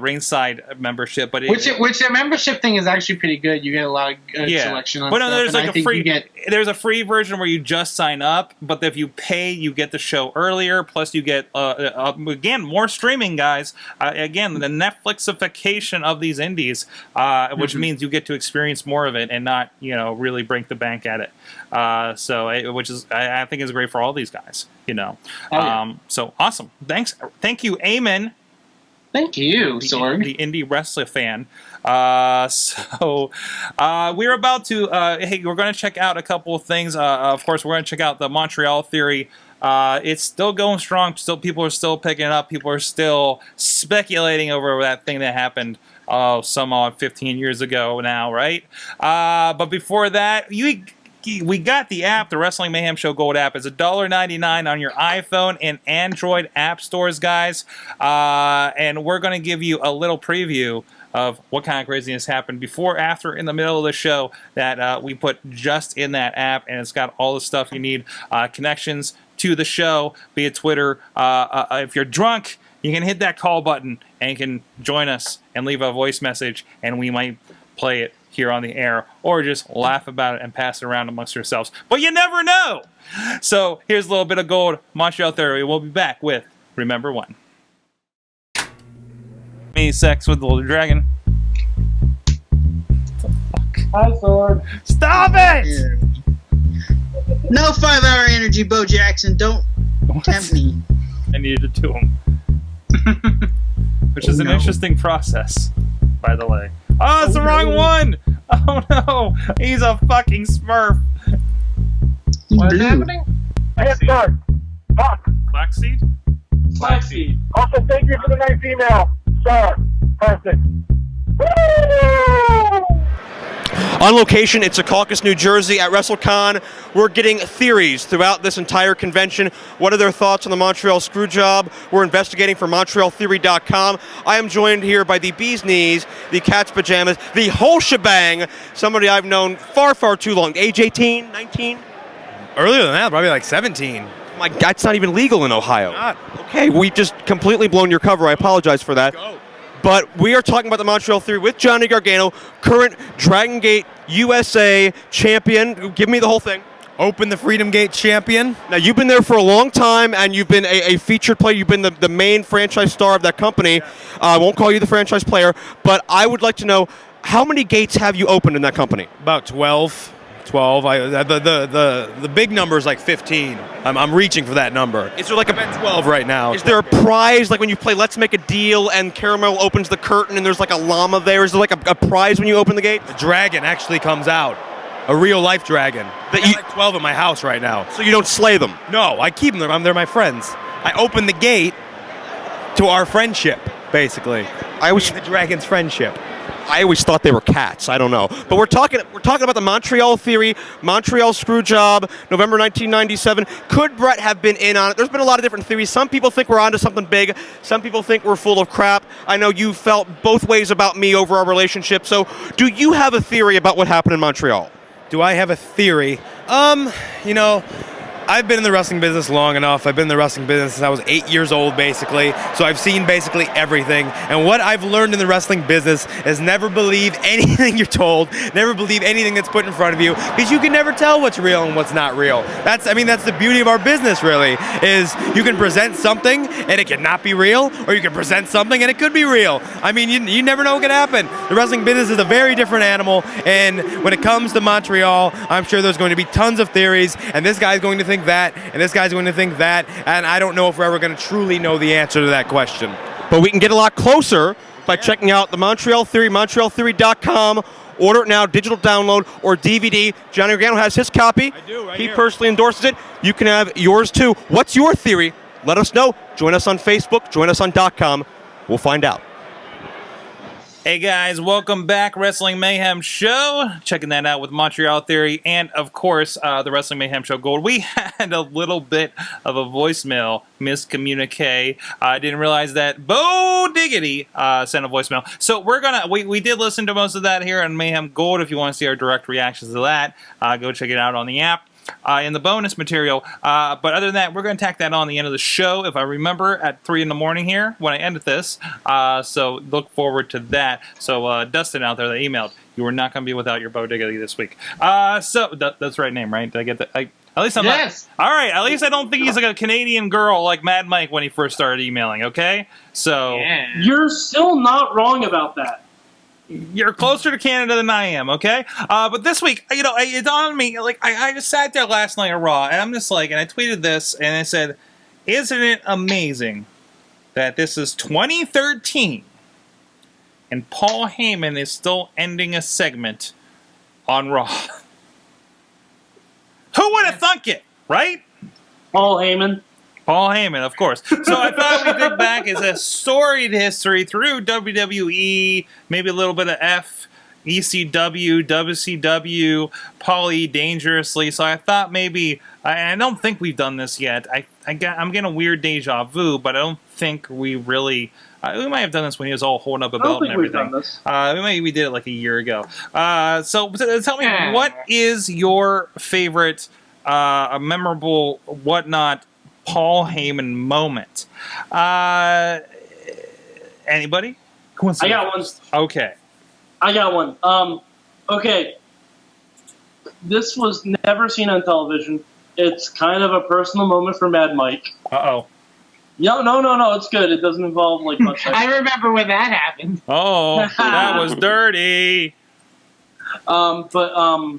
ringside membership, but which the membership thing is actually pretty good. You get a lot of good selection on but no, stuff. there's like a free. There's a free version where you just sign up, but if you pay, you get the show earlier. Plus, you get again more streaming, guys. Again, the Netflixification of these indies, which means you get to experience more of it and not really break the bank at it. Which is I think is great for all these guys. So awesome. Thank you, Eamon. Thank you, Sorg. The indie wrestler fan. We're about to. We're going to check out a couple of things. Of course, we're going to check out the Montreal Theory. It's still going strong. People are still picking it up. People are still speculating over that thing that happened some odd 15 years ago now, right? But before that, we got the app, the Wrestling Mayhem Show Gold app. It's $1.99 on your iPhone and Android app stores, guys. And we're going to give you a little preview of what kind of craziness happened before, after, in the middle of the show that we put just in that app. And it's got all the stuff you need, connections to the show, be it Twitter. If you're drunk, you can hit that call button and you can join us and leave a voice message, and we might play it here on the air, or just laugh about it and pass it around amongst yourselves. But you never know! So here's a little bit of gold. Montreal Theory. We'll be back with Remember When. Me, sex with the little dragon. Hi, Sorg. Stop it! No 5-hour energy, Bo Jackson. Don't tempt me. I needed to do him. Which is an interesting process, by the way. Oh, it's the wrong one! Oh no! He's a fucking Smurf! What's happening? Yes, sir. Fuck. Flaxseed? Flaxseed. Also, thank you for the nice email. Sir. Perfect. Woo! On location in Secaucus, New Jersey at WrestleCon, we're getting theories throughout this entire convention. What are their thoughts on the Montreal Screwjob? We're investigating for MontrealTheory.com. I am joined here by the Bee's Knees, the Cat's Pajamas, the whole shebang, somebody I've known far, far too long. Age 18, 19? Earlier than that, probably like 17. My God, it's not even legal in Ohio. Not. Okay, we've just completely blown your cover. I apologize for that. Go. But we are talking about the Montreal Theory with Johnny Gargano, current Dragon Gate USA champion. Give me the whole thing. Open the Freedom Gate champion. Now, you've been there for a long time, and you've been a featured player. You've been the main franchise star of that company. I won't call you the franchise player, but I would like to know, how many gates have you opened in that company? About 12, 12. The big number is like 15. I'm reaching for that number. Is there like I'm at 12 right now. Is there a prize, like when you play Let's Make a Deal and Caramel opens the curtain and there's like a llama there? Is there like a prize when you open the gate? A dragon actually comes out. A real life dragon. I got like 12 at my house right now. So you don't slay them? No, I keep them. They're my friends. I open the gate to our friendship, basically. The dragon's friendship. I always thought they were cats. I don't know. But we're talking about the Montreal Theory, Montreal Screwjob, November 1997. Could Brett have been in on it? There's been a lot of different theories. Some people think we're onto something big. Some people think we're full of crap. I know you felt both ways about me over our relationship. So do you have a theory about what happened in Montreal? Do I have a theory? I've been in the wrestling business long enough. I've been in the wrestling business since I was 8 years old, basically. So I've seen basically everything. And what I've learned in the wrestling business is never believe anything you're told. Never believe anything that's put in front of you, because you can never tell what's real and what's not real. That's the beauty of our business, really, is you can present something and it cannot be real, or you can present something and it could be real. I mean, you never know what can happen. The wrestling business is a very different animal. And when it comes to Montreal, I'm sure there's going to be tons of theories. And this guy's going to think that, and this guy's going to think that, and I don't know if we're ever going to truly know the answer to that question. But we can get a lot closer by checking out the Montreal Theory, MontrealTheory.com. Order it now, digital download or DVD. Johnny Organo has his copy. I do, right He here. personally endorses it. You can have yours too. What's your theory? Let us know. Join us on Facebook. Join us on .com. We'll find out. Hey guys, welcome back, Wrestling Mayhem Show. Checking that out with Montreal Theory and, of course, the Wrestling Mayhem Show Gold. We had a little bit of a voicemail miscommunique. I didn't realize that Bo Diggity sent a voicemail. So we did listen to most of that here on Mayhem Gold. If you want to see our direct reactions to that, go check it out on the app. In the bonus material. But other than that, we're going to tack that on the end of the show, if I remember, at 3 in the morning here when I end this. So look forward to that. So Dustin out there that emailed, you were not going to be without your Bo Diggity this week. That's the right name, right? Did I get that? At least I'm Yes. not. All right. At least I don't think he's like a Canadian girl like Mad Mike when he first started emailing. Okay. So You're still not wrong about that. you're closer to Canada than I am, okay? But this week, it dawned on me, like, I just sat there last night at Raw, and I'm just like, and I tweeted this, and I said, isn't it amazing that this is 2013, and Paul Heyman is still ending a segment on Raw? Who would have thunk it, right? Paul Heyman. Paul Heyman, of course. So I thought we'd dig back as a storied history through WWE, maybe a little bit of ECW, WCW, Paulie Dangerously. So I thought maybe, I don't think we've done this yet. I'm getting a weird deja vu, but I don't think we really. We might have done this when he was all holding up a belt and everything. We did it like a year ago. So tell me, what is your favorite, memorable, whatnot, Paul Heyman moment? Anybody? Who wants to I go got first? one. Okay. I got one. Okay. This was never seen on television. It's kind of a personal moment for Mad Mike. Uh-oh. No, it's good. It doesn't involve like much. I remember when that happened. Oh, that was dirty. I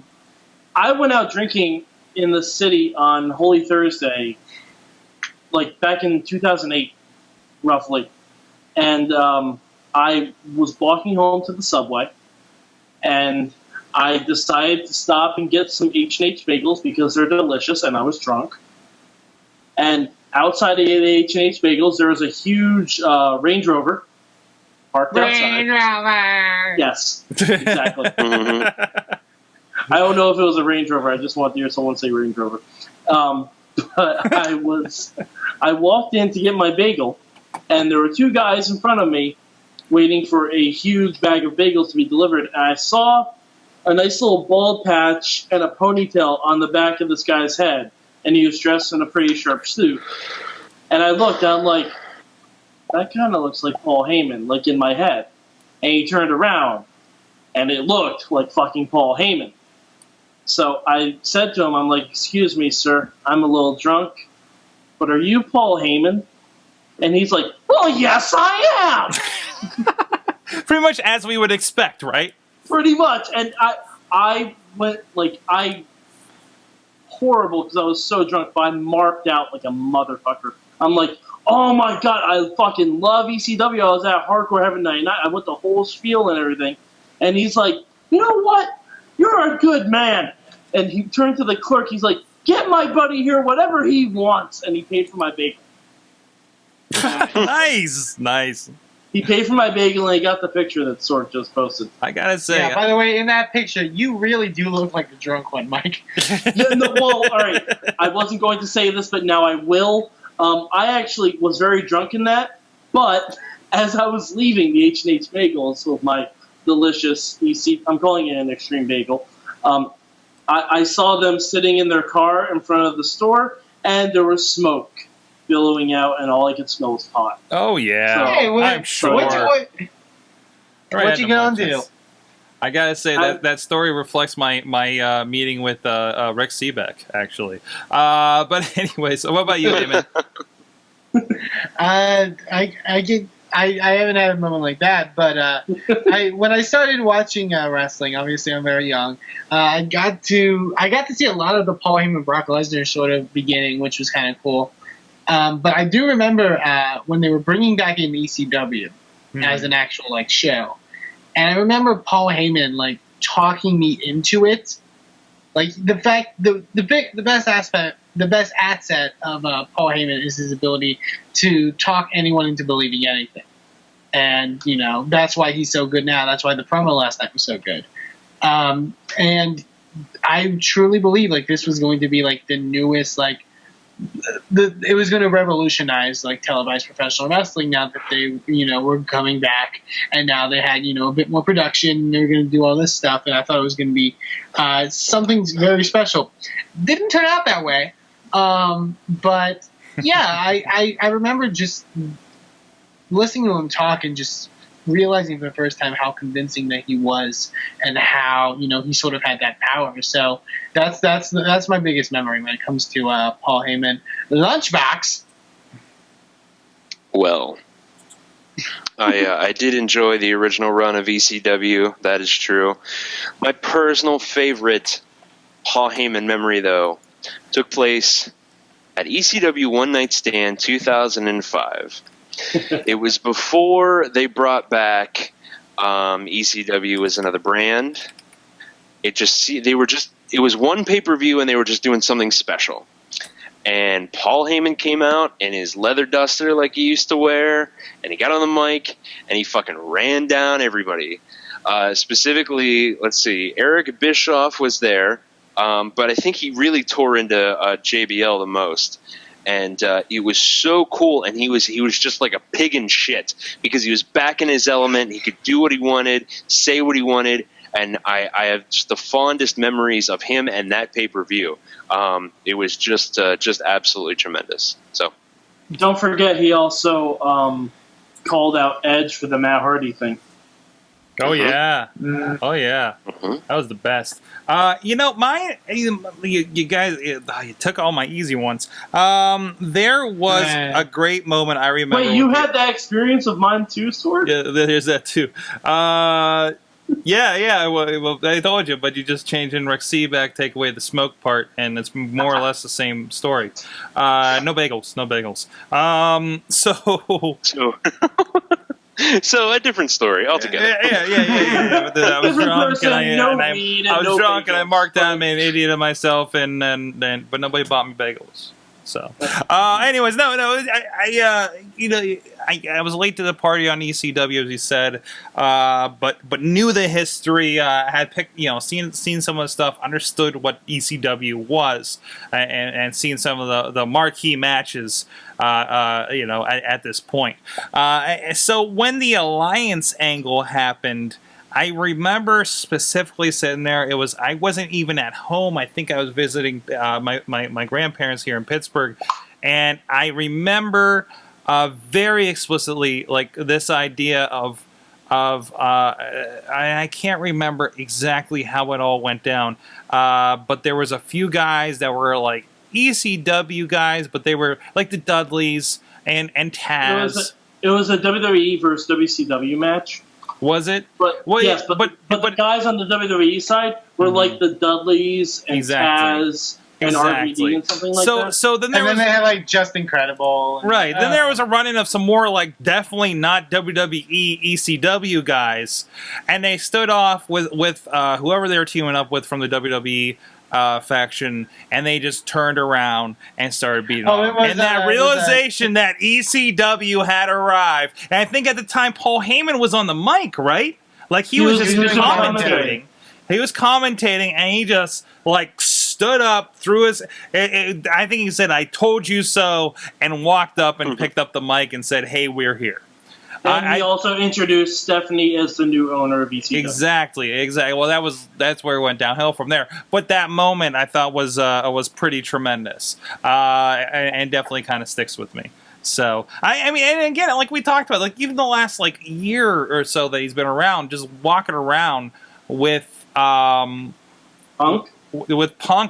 went out drinking in the city on Holy Thursday, like back in 2008, roughly. And I was walking home to the subway, and I decided to stop and get some H&H bagels because they're delicious, and I was drunk. And outside of the H&H bagels, there was a huge Range Rover parked outside. Range Rover! Yes, exactly. I don't know if it was a Range Rover. I just wanted to hear someone say Range Rover. But I walked in to get my bagel, and there were two guys in front of me waiting for a huge bag of bagels to be delivered. And I saw a nice little bald patch and a ponytail on the back of this guy's head, and he was dressed in a pretty sharp suit. And I looked, and I'm like, that kind of looks like Paul Heyman, like in my head. And he turned around, and it looked like fucking Paul Heyman. So I said to him, I'm like, excuse me, sir, I'm a little drunk, but are you Paul Heyman? And he's like, well, yes, I am! Pretty much as we would expect, right? Pretty much. And I went horrible because I was so drunk, but I marked out like a motherfucker. I'm like, oh my god, I fucking love ECW. I was at Hardcore Heaven 99. I went the whole spiel and everything. And he's like, you know what? You're a good man. And he turned to the clerk. He's like, get my buddy here whatever he wants. And he paid for my bagel. Nice. He paid for my bagel, and he got the picture that Sorg just posted. I gotta say, Yeah, by the way, in that picture, you really do look like the drunk one, Mike. Well, all right. I wasn't going to say this, but now I will. I actually was very drunk in that, but as I was leaving the H&H Bagels with my delicious I'm calling it an extreme bagel, I saw them sitting in their car in front of the store, and there was smoke billowing out, and all I could smell was pot. Oh, yeah. Hey, I'm sure. What you gonna do? I gotta say that story reflects my meeting with Rick Seebeck, actually. But anyway, so what about you, Eamon? I haven't had a moment like that, but when I started watching wrestling, obviously I'm very young. I got to see a lot of the Paul Heyman Brock Lesnar sort of beginning, which was kind of cool. But I do remember when they were bringing back in ECW as an actual show, and I remember Paul Heyman talking me into it. Like the best asset of Paul Heyman is his ability to talk anyone into believing anything, and that's why he's so good now. That's why the promo last night was so good, and I truly believe this was going to be the newest it was going to revolutionize televised professional wrestling now that they were coming back, and now they had a bit more production. They were going to do all this stuff, and I thought it was going to be something very special. Didn't turn out that way, but yeah, I remember just listening to him talk and just realizing for the first time how convincing that he was, and how he sort of had that power. So that's my biggest memory when it comes to Paul Heyman. Lunchbox. Well, I did enjoy the original run of ECW. That is true. My personal favorite Paul Heyman memory, though, took place at ECW One Night Stand 2005. It was before they brought back ECW as another brand. It was one pay-per-view, and they were just doing something special. And Paul Heyman came out in his leather duster like he used to wear, and he got on the mic, and he fucking ran down everybody. Specifically, let's see, Eric Bischoff was there, but I think he really tore into JBL the most. And it was so cool, and he was just like a pig in shit because he was back in his element. He could do what he wanted, say what he wanted, and I have just the fondest memories of him and that pay-per-view. It was just absolutely tremendous. So, don't forget, he also called out Edge for the Matt Hardy thing. Oh yeah, oh yeah, that was the best. Mine. You guys, you took all my easy ones. There was a great moment I remember. Wait, you had that experience of mine too, Sorg? Yeah, there's that too. Yeah. Well, I told you, but you just change in Rick Seebeck, take away the smoke part, and it's more or less the same story. No bagels. So a different story altogether. Yeah. But I was drunk, and I marked down, made an idiot of myself, but nobody bought me bagels. So, anyways, no, I was late to the party on ECW, as you said, but knew the history, had picked, seen some of the stuff, understood what ECW was, and seen some of the marquee matches, at this point. So when the Alliance angle happened, I remember specifically sitting there. I wasn't even at home. I think I was visiting my grandparents here in Pittsburgh, and I remember very explicitly this idea of I can't remember exactly how it all went down, but there was a few guys that were ECW guys, but they were like the Dudleys and Taz. It was a WWE versus WCW match. Was it? But Well, yes, but the guys on the WWE side were like the Dudleys and Taz and RVD and something like that. So then there And then was they had like Just Incredible. And, right. Then there was a run-in of some more like definitely not WWE ECW guys, and they stood off with whoever they were teaming up with from the WWE faction, and they just turned around and started beating them. And that realization that ECW had arrived, and I think at the time Paul Heyman was on the mic, right? Like he was just commentating. He was commentating, and he just like stood up, threw his. I think he said, "I told you so," and walked up and picked up the mic and said, "Hey, we're here." And he also introduced Stephanie as the new owner of ECW. Exactly. Well, that's where it went downhill from there. But that moment I thought was pretty tremendous, and definitely kind of sticks with me. So I mean, and again, like we talked about, like even the last like year or so that he's been around, just walking around with Punk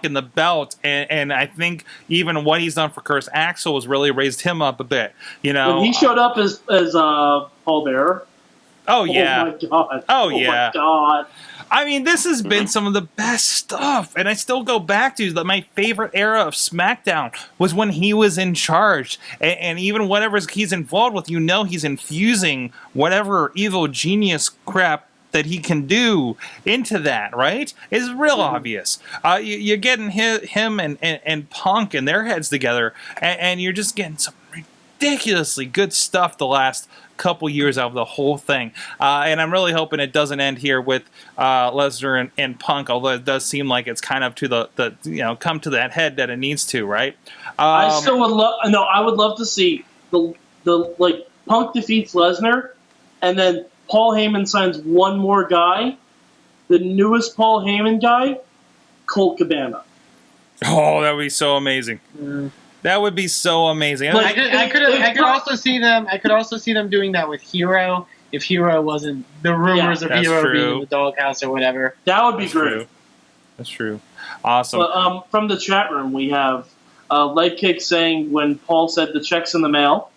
and the belt, and I think even what he's done for Curtis Axel has really raised him up a bit. You know, when he showed up as Paul Bearer. Oh yeah! Oh my god! Oh yeah! My god! I mean, this has been some of the best stuff, and I still go back to that. My favorite era of SmackDown was when he was in charge, and even whatever he's involved with, you know, he's infusing whatever evil genius crap that he can do into that, right? It's real obvious. You're getting him and Punk and their heads together, and you're just getting some ridiculously good stuff the last couple years out of the whole thing. And I'm really hoping it doesn't end here with Lesnar and Punk, although it does seem like it's kind of to the come to that head that it needs to, right? I still would love. No, I would love to see the like Punk defeats Lesnar, and then Paul Heyman signs one more guy, the newest Paul Heyman guy, Colt Cabana. Oh, that would be so amazing. That would be so amazing. Like, I could also see them. I could also see them doing that with Hero. If Hero wasn't the rumors of Hero being in the doghouse or whatever, that would be great. That's true. Awesome. But, from the chat room, we have Leg Kick saying when Paul said the check's in the mail.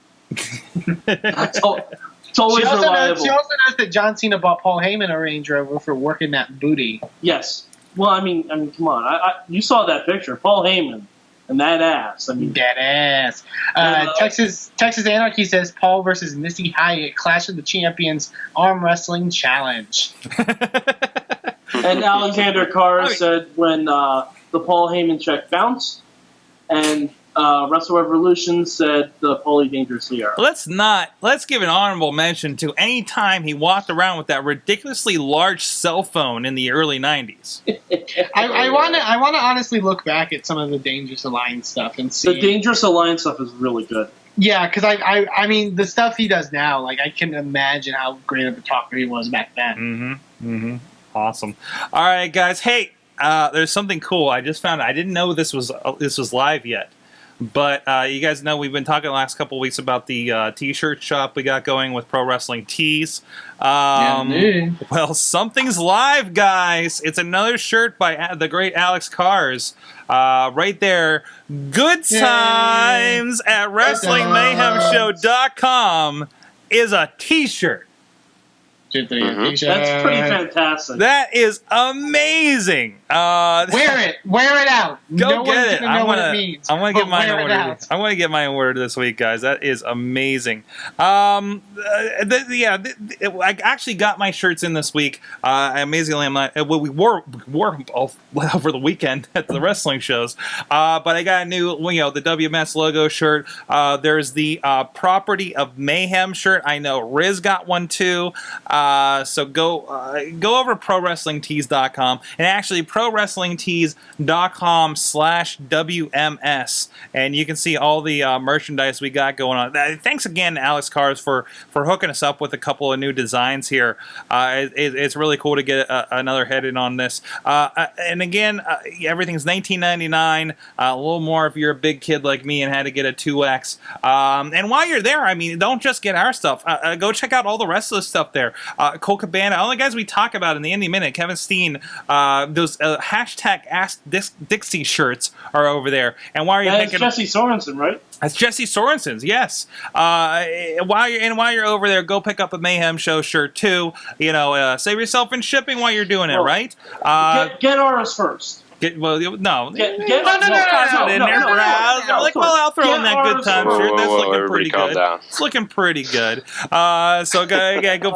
It's always reliable. She also knows that John Cena bought Paul Heyman a Range Rover for working that booty. Yes. Well, I mean, come on. You saw that picture, Paul Heyman, and that ass. I mean, that ass. Texas Anarchy says Paul versus Missy Hyatt, Clash of the Champions Arm Wrestling Challenge. And Alexander Carr said when the Paul Heyman check bounced, and Wrestle Revolution said the Paulie Dangerously era. Let's give an honorable mention to any time he walked around with that ridiculously large cell phone in the early 90s. I want to honestly look back at some of the Dangerous Alliance stuff and see. The Dangerous Alliance stuff is really good. Yeah, because I mean the stuff he does now, like I can imagine how great of a talker he was back then. Awesome. All right, guys. Hey, there's something cool I just found. I didn't know this was live yet. But you guys know we've been talking the last couple of weeks about the T-shirt shop we got going with Pro Wrestling Tees. Well, something's live, guys. It's another shirt by the great Alex Cars. Right there. Good times at WrestlingMayhemShow.com is a T-shirt. That's pretty fantastic. That is amazing. Wear it out. Go get it. I want to get mine ordered. Out. I want to get mine ordered this week, guys. That is amazing. I actually got my shirts in this week. Amazingly, I'm not. We wore all over the weekend at the wrestling shows. But I got a new, the WMS logo shirt. There's the Property of Mayhem shirt. I know Riz got one too. So go over to ProWrestlingTees.com and actually ProWrestlingTees.com/WMS, and you can see all the merchandise we got going on. Thanks again to Alex Cars for hooking us up with a couple of new designs here. It's really cool to get another head in on this. And again, everything's $19.99. A little more if you're a big kid like me and had to get a 2X. And while you're there, I mean, don't just get our stuff. Go check out all the rest of the stuff there. Colt Cabana, all the guys we talk about in the Indie Minute, Kevin Steen, those hashtag Ask Dixi shirts are over there. And why are you That's picking? Jesse Sorensen, right? That's Jesse Sorensen's, yes. While you're over there, go pick up a Mayhem Show shirt too. Save yourself in shipping while you're doing it, right? Get ours first. Get no, in there, no, Browse. no, Like, well, I'll throw in that good time shirt. That's looking pretty good. Down. It's looking pretty good. So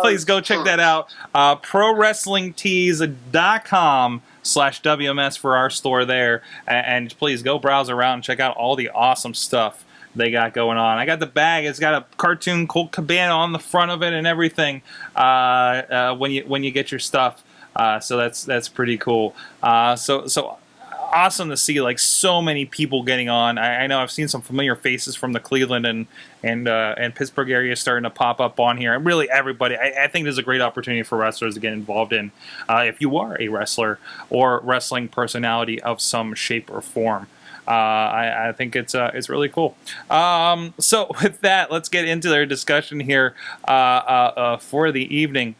please go check that out. ProWrestlingTees.com/WMS for our store there, and please go browse around and check out all the awesome stuff they got going on. I got the bag. It's got a cartoon Colt Cabana on the front of it and everything. When you get your stuff. So that's pretty cool. So awesome to see like so many people getting on. I know I've seen some familiar faces from the Cleveland and Pittsburgh area starting to pop up on here. And really everybody. I think there's a great opportunity for wrestlers to get involved in if you are a wrestler or wrestling personality of some shape or form. I think it's really cool. So with that, let's get into their discussion here for the evening.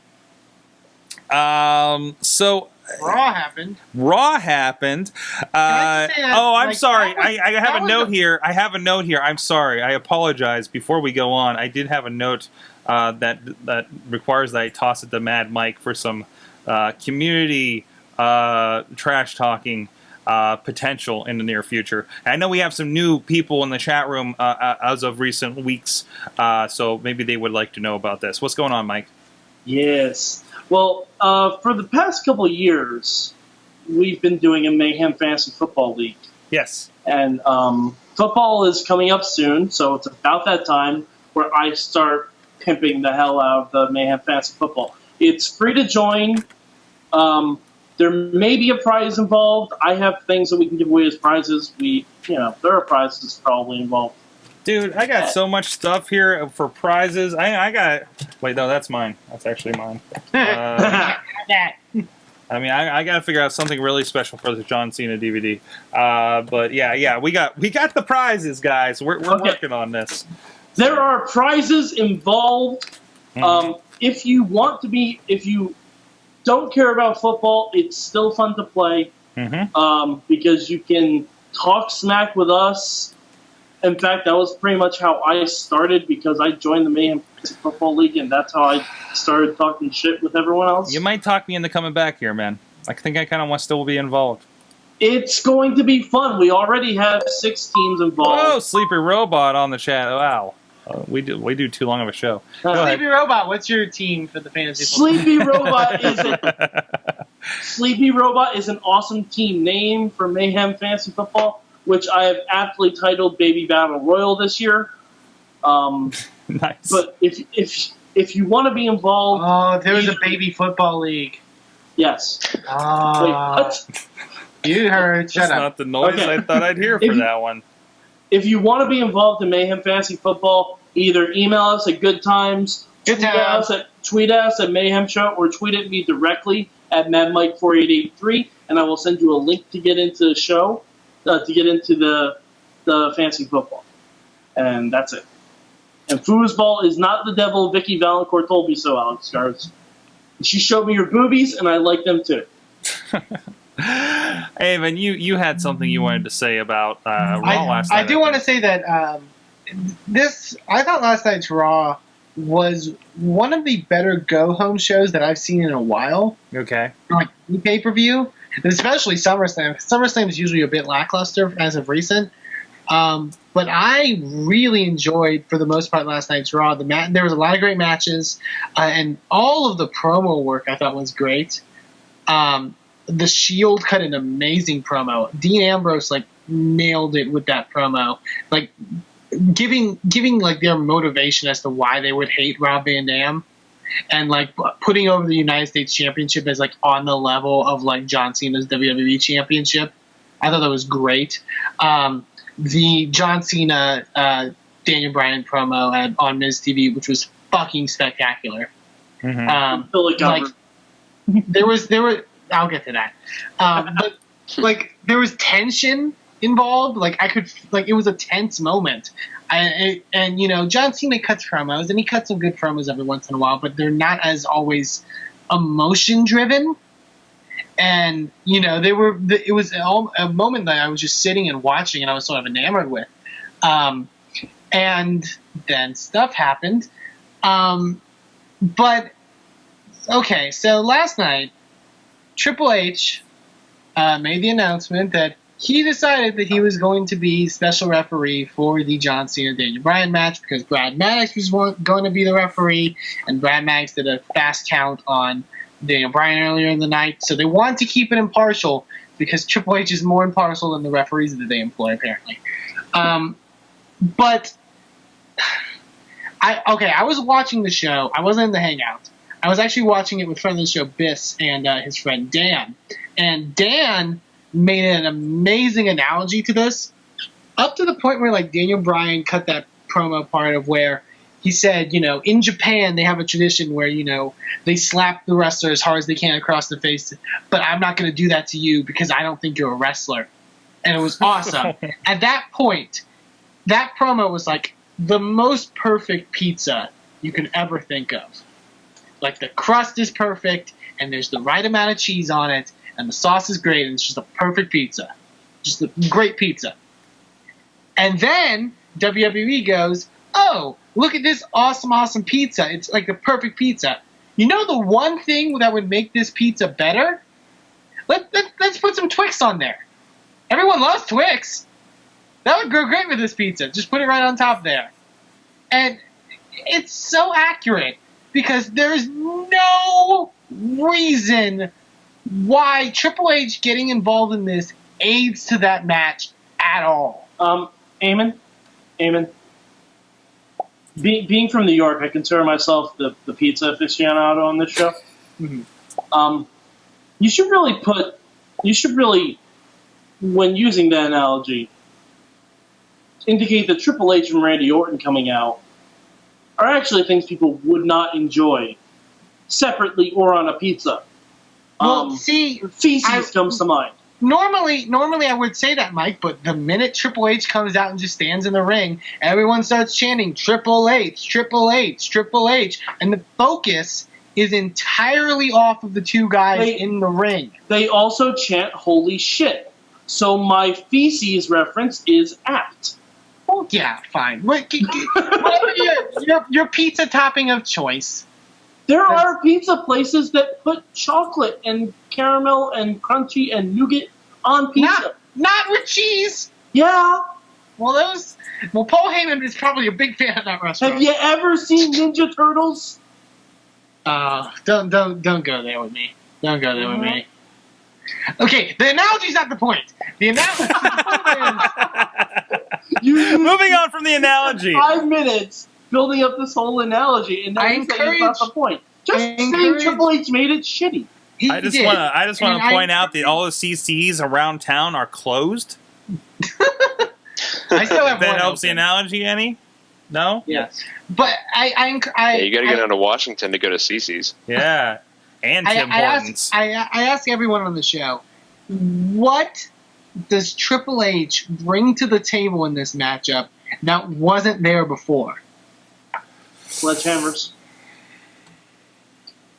So Raw happened. I'm sorry. I have a note here. I'm sorry. I apologize. Before we go on, I did have a note that requires that I toss it to Mad Mike for some community trash talking potential in the near future. And I know we have some new people in the chat room as of recent weeks, so maybe they would like to know about this. What's going on, Mike? Yes. Well, for the past couple of years, we've been doing a Mayhem Fantasy Football League. Yes. And football is coming up soon, so it's about that time where I start pimping the hell out of the Mayhem Fantasy Football. It's free to join. There may be a prize involved. I have things that we can give away as prizes. There are prizes probably involved. Dude, I got so much stuff here for prizes. I got... Wait, no, that's mine. That's actually mine. I got to figure out something really special for the John Cena DVD. But yeah, we got the prizes, guys. We're working on this. There are prizes involved. Mm-hmm. If you don't care about football, it's still fun to play. Mm-hmm. Because you can talk smack with us. In fact, that was pretty much how I started because I joined the Mayhem Football League, and that's how I started talking shit with everyone else. You might talk me into coming back here, man. I think I kind of want to still be involved. It's going to be fun. We already have 6 teams involved. Oh, Sleepy Robot on the chat. Wow. We do too long of a show. Sleepy Robot, what's your team for the fantasy Sleepy Robot Sleepy Robot is an awesome team name for Mayhem Fantasy Football, which I have aptly titled Baby Battle Royal this year. Nice. But if you want to be involved... there was a baby football league. Yes. Wait, what? You heard. Shut That's up. not the noise I thought I'd hear for that one. If you want to be involved in Mayhem Fantasy Football, either email us at Good Times, tweet us at Mayhem Show, or tweet at me directly at MadMike4883, and I will send you a link to get into the show. To get into the fantasy football. And that's it. And foosball is not the devil. Vicky Valancourt told me so, Alex Garza. She showed me her boobies, and I like them too. Hey, man, you had something you wanted to say about Raw last night. I do want to say that I thought last night's Raw was one of the better go-home shows that I've seen in a while. Okay. Like pay-per-view. Especially SummerSlam. SummerSlam is usually a bit lackluster as of recent. But I really enjoyed, for the most part, last night's Raw. There was a lot of great matches, and all of the promo work I thought was great. The Shield cut an amazing promo. Dean Ambrose nailed it with that promo, giving their motivation as to why they would hate Rob Van Dam. And putting over the United States Championship as on the level of John Cena's WWE Championship, I thought that was great. The John Cena Daniel Bryan promo on Miz TV, which was fucking spectacular. Mm-hmm. I'll get to that. But there was tension involved. It was a tense moment. And you know, John Cena cuts promos, and he cuts some good promos every once in a while, but they're not as always emotion driven. And you know, it was a moment that I was just sitting and watching, and I was sort of enamored with. And then stuff happened. But okay, so last night, Triple H made the announcement that he decided that he was going to be special referee for the John Cena-Daniel Bryan match because Brad Maddox was going to be the referee, and Brad Maddox did a fast count on Daniel Bryan earlier in the night. So they wanted to keep it impartial because Triple H is more impartial than the referees that they employ, apparently. But I was watching the show. I wasn't in the Hangout. I was actually watching it with friend of the show, Biss, and his friend Dan. And Dan made an amazing analogy to this, up to the point where like Daniel Bryan cut that promo part of where he said, you know, in Japan they have a tradition where, you know, they slap the wrestler as hard as they can across the face, but I'm not going to do that to you because I don't think you're a wrestler. And it was awesome. At that point, that promo was like the most perfect pizza you can ever think of. Like the crust is perfect, and there's the right amount of cheese on it, and the sauce is great, and it's just a perfect pizza. Just a great pizza. And then WWE goes, oh, look at this awesome pizza. It's like the perfect pizza. You know the one thing that would make this pizza better? Let's put some Twix on there. Everyone loves Twix. That would go great with this pizza. Just put it right on top there. And it's so accurate because there's no reason why Triple H getting involved in this aids to that match at all. Eamon, being from New York, I consider myself the pizza aficionado on this show. Mm-hmm. You should really, when using that analogy, indicate that Triple H and Randy Orton coming out are actually things people would not enjoy separately or on a pizza. Well, see, feces comes to mind. Normally I would say that, Mike, but the minute Triple H comes out and just stands in the ring, everyone starts chanting Triple H, Triple H, Triple H, and the focus is entirely off of the two guys in the ring. They also chant holy shit. So my feces reference is apt. Oh, yeah, fine. Your pizza topping of choice. There are pizza places that put chocolate and caramel and crunchy and nougat on pizza. Not with cheese. Yeah. Well, Paul Heyman is probably a big fan of that restaurant. Have you ever seen Ninja Turtles? Don't go there with me. Don't go there with me. Okay, the analogy's not the point. The analogy is moving on from the analogy. 5 minutes building up this whole analogy, and now you say that's not the point. Just saying Triple H made it shitty. I just want to point out that all the CCs around town are closed. I still have that helps the analogy any? No? Yes. But yeah, you got to get down to Washington to go to CC's. Yeah. And Tim Hortons. I ask everyone on the show, what does Triple H bring to the table in this matchup that wasn't there before? Sledgehammers.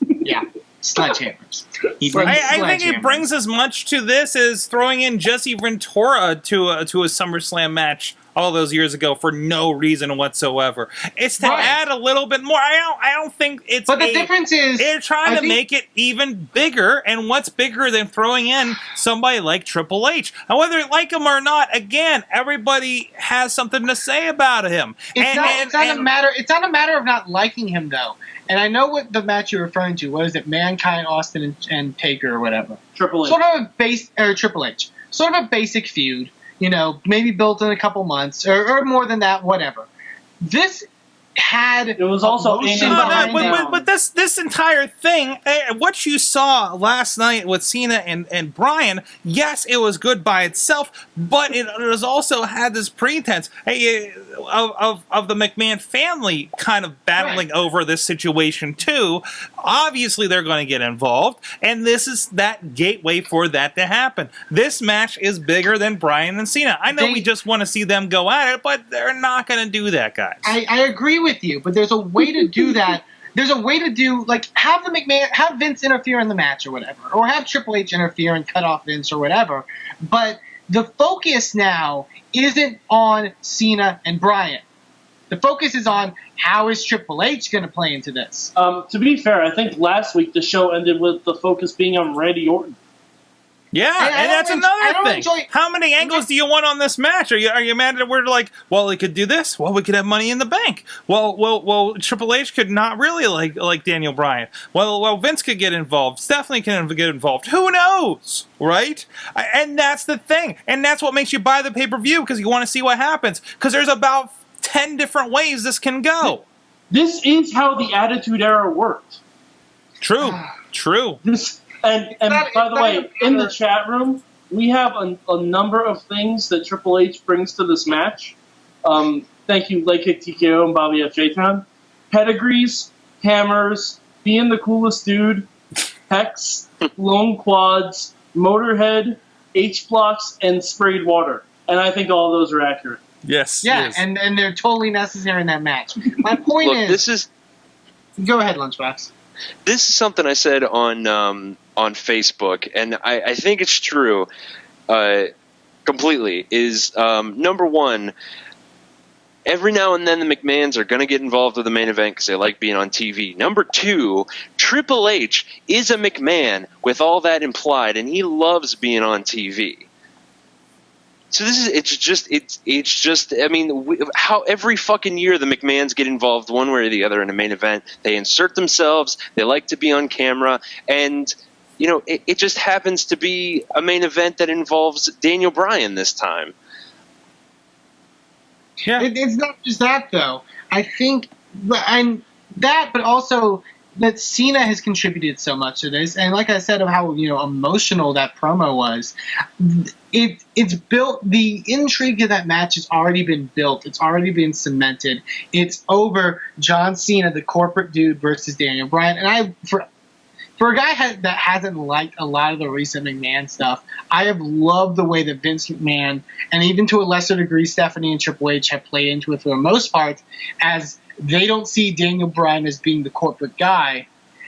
Yeah, sledgehammers. I think it brings as much to this as throwing in Jesse Ventura to a SummerSlam match all those years ago for no reason whatsoever. It's to add a little bit more. I don't think it's. But the difference is they're trying to make it even bigger. And what's bigger than throwing in somebody like Triple H? And whether you like him or not, again, everybody has something to say about him. It's not a matter of not liking him though. And I know what the match you're referring to. What is it? Mankind, Austin, and Taker or whatever. Triple H. Triple H. Sort of a basic feud. You know, maybe built in a couple months or more than that, whatever. This had It was also emotion No, behind it. but this entire thing, what you saw last night with Cena and Bryan, yes, it was good by itself, but it has also had this pretense of the McMahon family kind of battling over this situation too. Obviously, they're going to get involved, and this is that gateway for that to happen. This match is bigger than Bryan and Cena. I know we just want to see them go at it, but they're not going to do that, guys. I agree with you, but there's a way to do that. There's a way to do, like, have Vince interfere in the match or whatever, or have Triple H interfere and cut off Vince or whatever. But the focus now isn't on Cena and Bryan. The focus is on how is Triple H going to play into this. To be fair, I think last week the show ended with the focus being on Randy Orton. Yeah, and that's another thing. How many angles do you want on this match? Are you mad that we're like, well, we could do this? Well, we could have Money in the Bank. Well, Triple H could not really like Daniel Bryan. Well, Vince could get involved. Stephanie can get involved. Who knows, right? And that's the thing. And that's what makes you buy the pay-per-view, because you want to see what happens. Because there's about 10 different ways this can go. This is how the Attitude Era worked. True. And by the way, in the chat room, we have a number of things that Triple H brings to this match. Thank you, Leg Kick TKO and Bobby F. J-Town. Pedigrees, hammers, being the coolest dude, Hex, lone quads, Motorhead, H-blocks, and sprayed water. And I think all of those are accurate. Yes. Yeah, and they're totally necessary in that match. My point Go ahead, Lunchbox. This is something I said on Facebook, and I think it's true completely, is number one, every now and then the McMahons are going to get involved with the main event because they like being on TV. Number two, Triple H is a McMahon with all that implied, and he loves being on TV. So it's just I mean, how every fucking year the McMahons get involved one way or the other in a main event. They insert themselves. They like to be on camera, and you know it just happens to be a main event that involves Daniel Bryan this time. Yeah, it's not just that though. I think, and that, but also that Cena has contributed so much to this, and like I said, of how emotional that promo was. It's built. The intrigue of that match has already been built. It's already been cemented. It's over. John Cena, the corporate dude, versus Daniel Bryan, and for a guy that hasn't liked a lot of the recent McMahon stuff, I have loved the way that Vince McMahon, and even to a lesser degree Stephanie and Triple H, have played into it for the most part, as they don't see Daniel Bryan as being the corporate guy.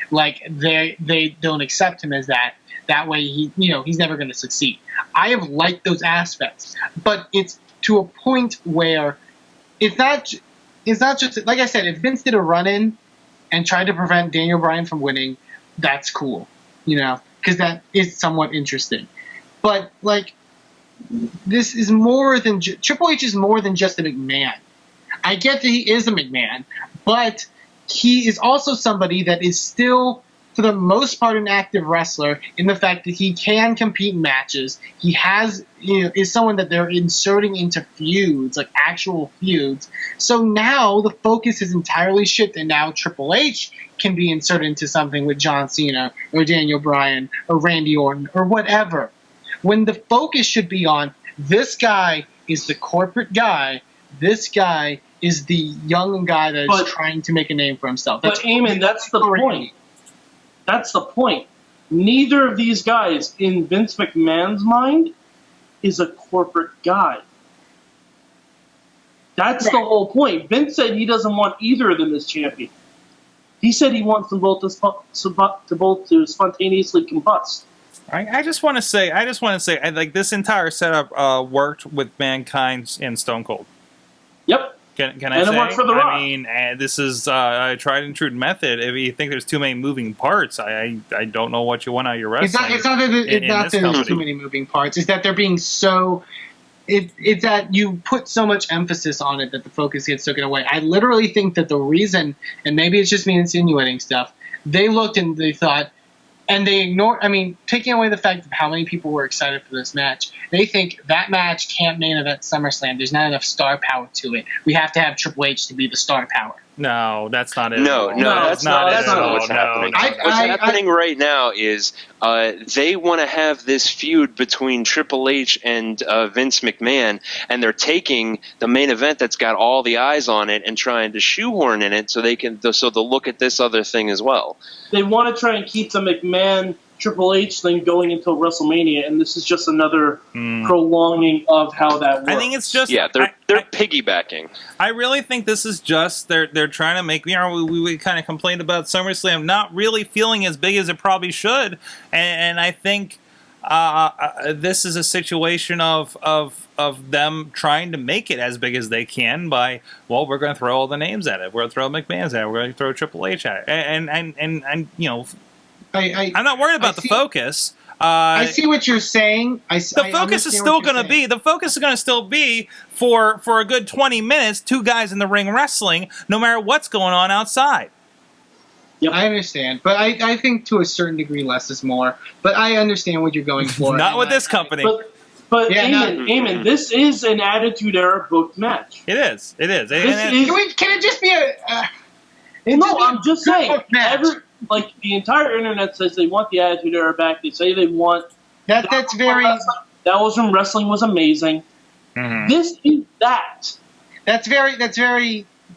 Like they don't accept him as that. That way he's never going to succeed. I have liked those aspects, but it's to a point where it's not just, like I said, if Vince did a run-in and tried to prevent Daniel Bryan from winning, that's cool, because that is somewhat interesting. But like, this is more than Triple H is more than just a McMahon. I get that he is a McMahon, but he is also somebody that is still, for the most part, an active wrestler in the fact that he can compete in matches. He has, is someone that they're inserting into feuds, like actual feuds. So now the focus is entirely shifted, and now Triple H can be inserted into something with John Cena or Daniel Bryan or Randy Orton or whatever. When the focus should be on, this guy is the corporate guy, this guy is the young guy that is trying to make a name for himself. But Eamon, that's the point. That's the point. Neither of these guys, in Vince McMahon's mind, is a corporate guy. That's the whole point. Vince said he doesn't want either of them as champion. He said he wants them both to spontaneously combust. I just want to say, like, this entire setup worked with Mankind and Stone Cold. Yep. Can I say? It worked for The Rock. I mean, this is a tried and true method. If you think there's too many moving parts, I don't know what you want out of your wrestling. It's not that there's too many moving parts. It's that they're being so. It's that you put so much emphasis on it that the focus gets taken away. I literally think that the reason, and maybe it's just me insinuating stuff, they looked and they thought, and they ignored, taking away the fact of how many people were excited for this match, they think that match can't main event SummerSlam. There's not enough star power to it. We have to have Triple H to be the star power. No, that's not it. No, that's not that's at not all what's happening. What's happening right now is they want to have this feud between Triple H and Vince McMahon, and they're taking the main event that's got all the eyes on it and trying to shoehorn in it so they'll look at this other thing as well. They want to try and keep the McMahon Triple H thing going until WrestleMania, and this is just another prolonging of how that works. I think it's just they're piggybacking. I really think this is just they're trying to make we kind of complained about SummerSlam not really feeling as big as it probably should, and I think this is a situation of them trying to make it as big as they can by we're going to throw all the names at it, we're going to throw McMahon's at it, we're going to throw Triple H at it, and I'm not worried about the focus. I see what you're saying. The focus is still going to be. The focus is going to still be for a good 20 minutes. Two guys in the ring wrestling, no matter what's going on outside. Yep. I understand, but I think to a certain degree less is more. But I understand what you're going for. Not with this company. But Eamon, this is an Attitude Era booked match. It is. It is. Can it just be I'm just saying. Like, the entire internet says they want the Attitude Era back. They say they want... That's very... That was when wrestling was amazing. Mm-hmm. This is that. That's very...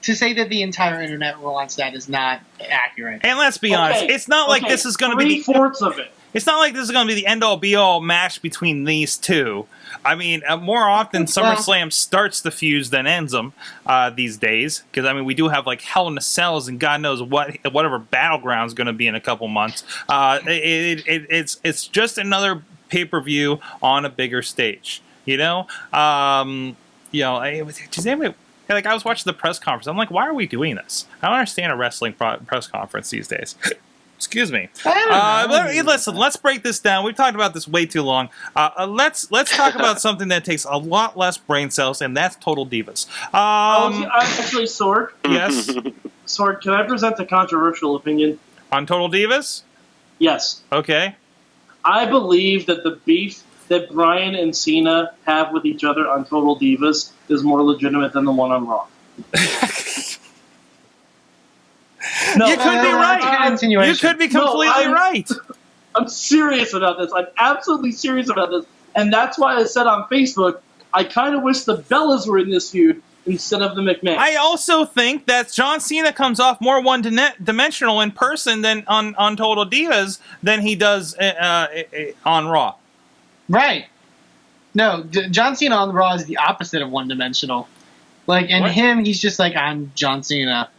To say that the entire internet wants that is not accurate. And let's be honest, it's not like this is going to be... Three-fourths of it. It's not like this is going to be the end-all, be-all match between these two. I mean, more often SummerSlam starts the feuds than ends them these days. Because, I mean, we do have, like, Hell in a Cells and God knows whatever Battleground's going to be in a couple months. It's just another pay-per-view on a bigger stage. You know? Does anybody... Like, I was watching the press conference. I'm like, why are we doing this? I don't understand a wrestling press conference these days. Excuse me. Listen, let's break this down. We've talked about this way too long. Let's talk about something that takes a lot less brain cells, and that's Total Divas. Actually, Sorg. Yes? Sorg, can I present a controversial opinion? On Total Divas? Yes. Okay. I believe that the beef that Bryan and Cena have with each other on Total Divas is more legitimate than the one on Raw. No, you could be right. You could be completely right. I'm serious about this. I'm absolutely serious about this. And that's why I said on Facebook, I kind of wish the Bellas were in this feud instead of the McMahon. I also think that John Cena comes off more one-dimensional in person than on Total Divas than he does on Raw. Right. No, John Cena on Raw is the opposite of one-dimensional. Like, and him, he's just like, I'm John Cena,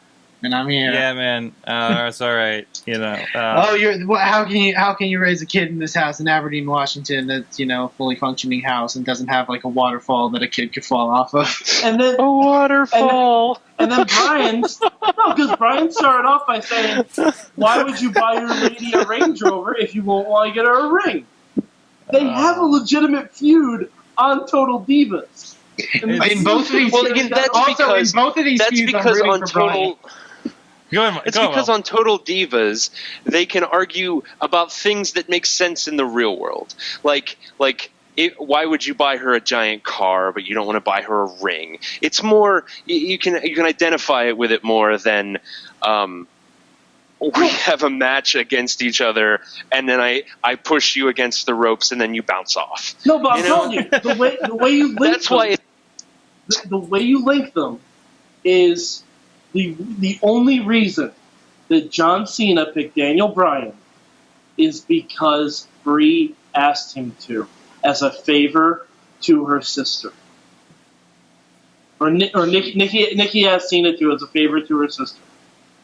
and I'm here. Yeah, man. It's all right. You know. How can you raise a kid in this house in Aberdeen, Washington, that's a fully functioning house and doesn't have like a waterfall that a kid could fall off of? And then a waterfall. And then because Bryan started off by saying, "Why would you buy your lady a Range Rover if you won't want to get her a ring?" They have a legitimate feud on Total Divas. In both of these, on Total Divas, they can argue about things that make sense in the real world, like why would you buy her a giant car, but you don't want to buy her a ring? It's more you can identify it with it more than. We have a match against each other, and then I push you against the ropes, and then you bounce off. No, but I'm telling you, the way you link the way you link them is the only reason that John Cena picked Daniel Bryan is because Brie asked him to, as a favor to her sister, or Nikki asked Cena to as a favor to her sister.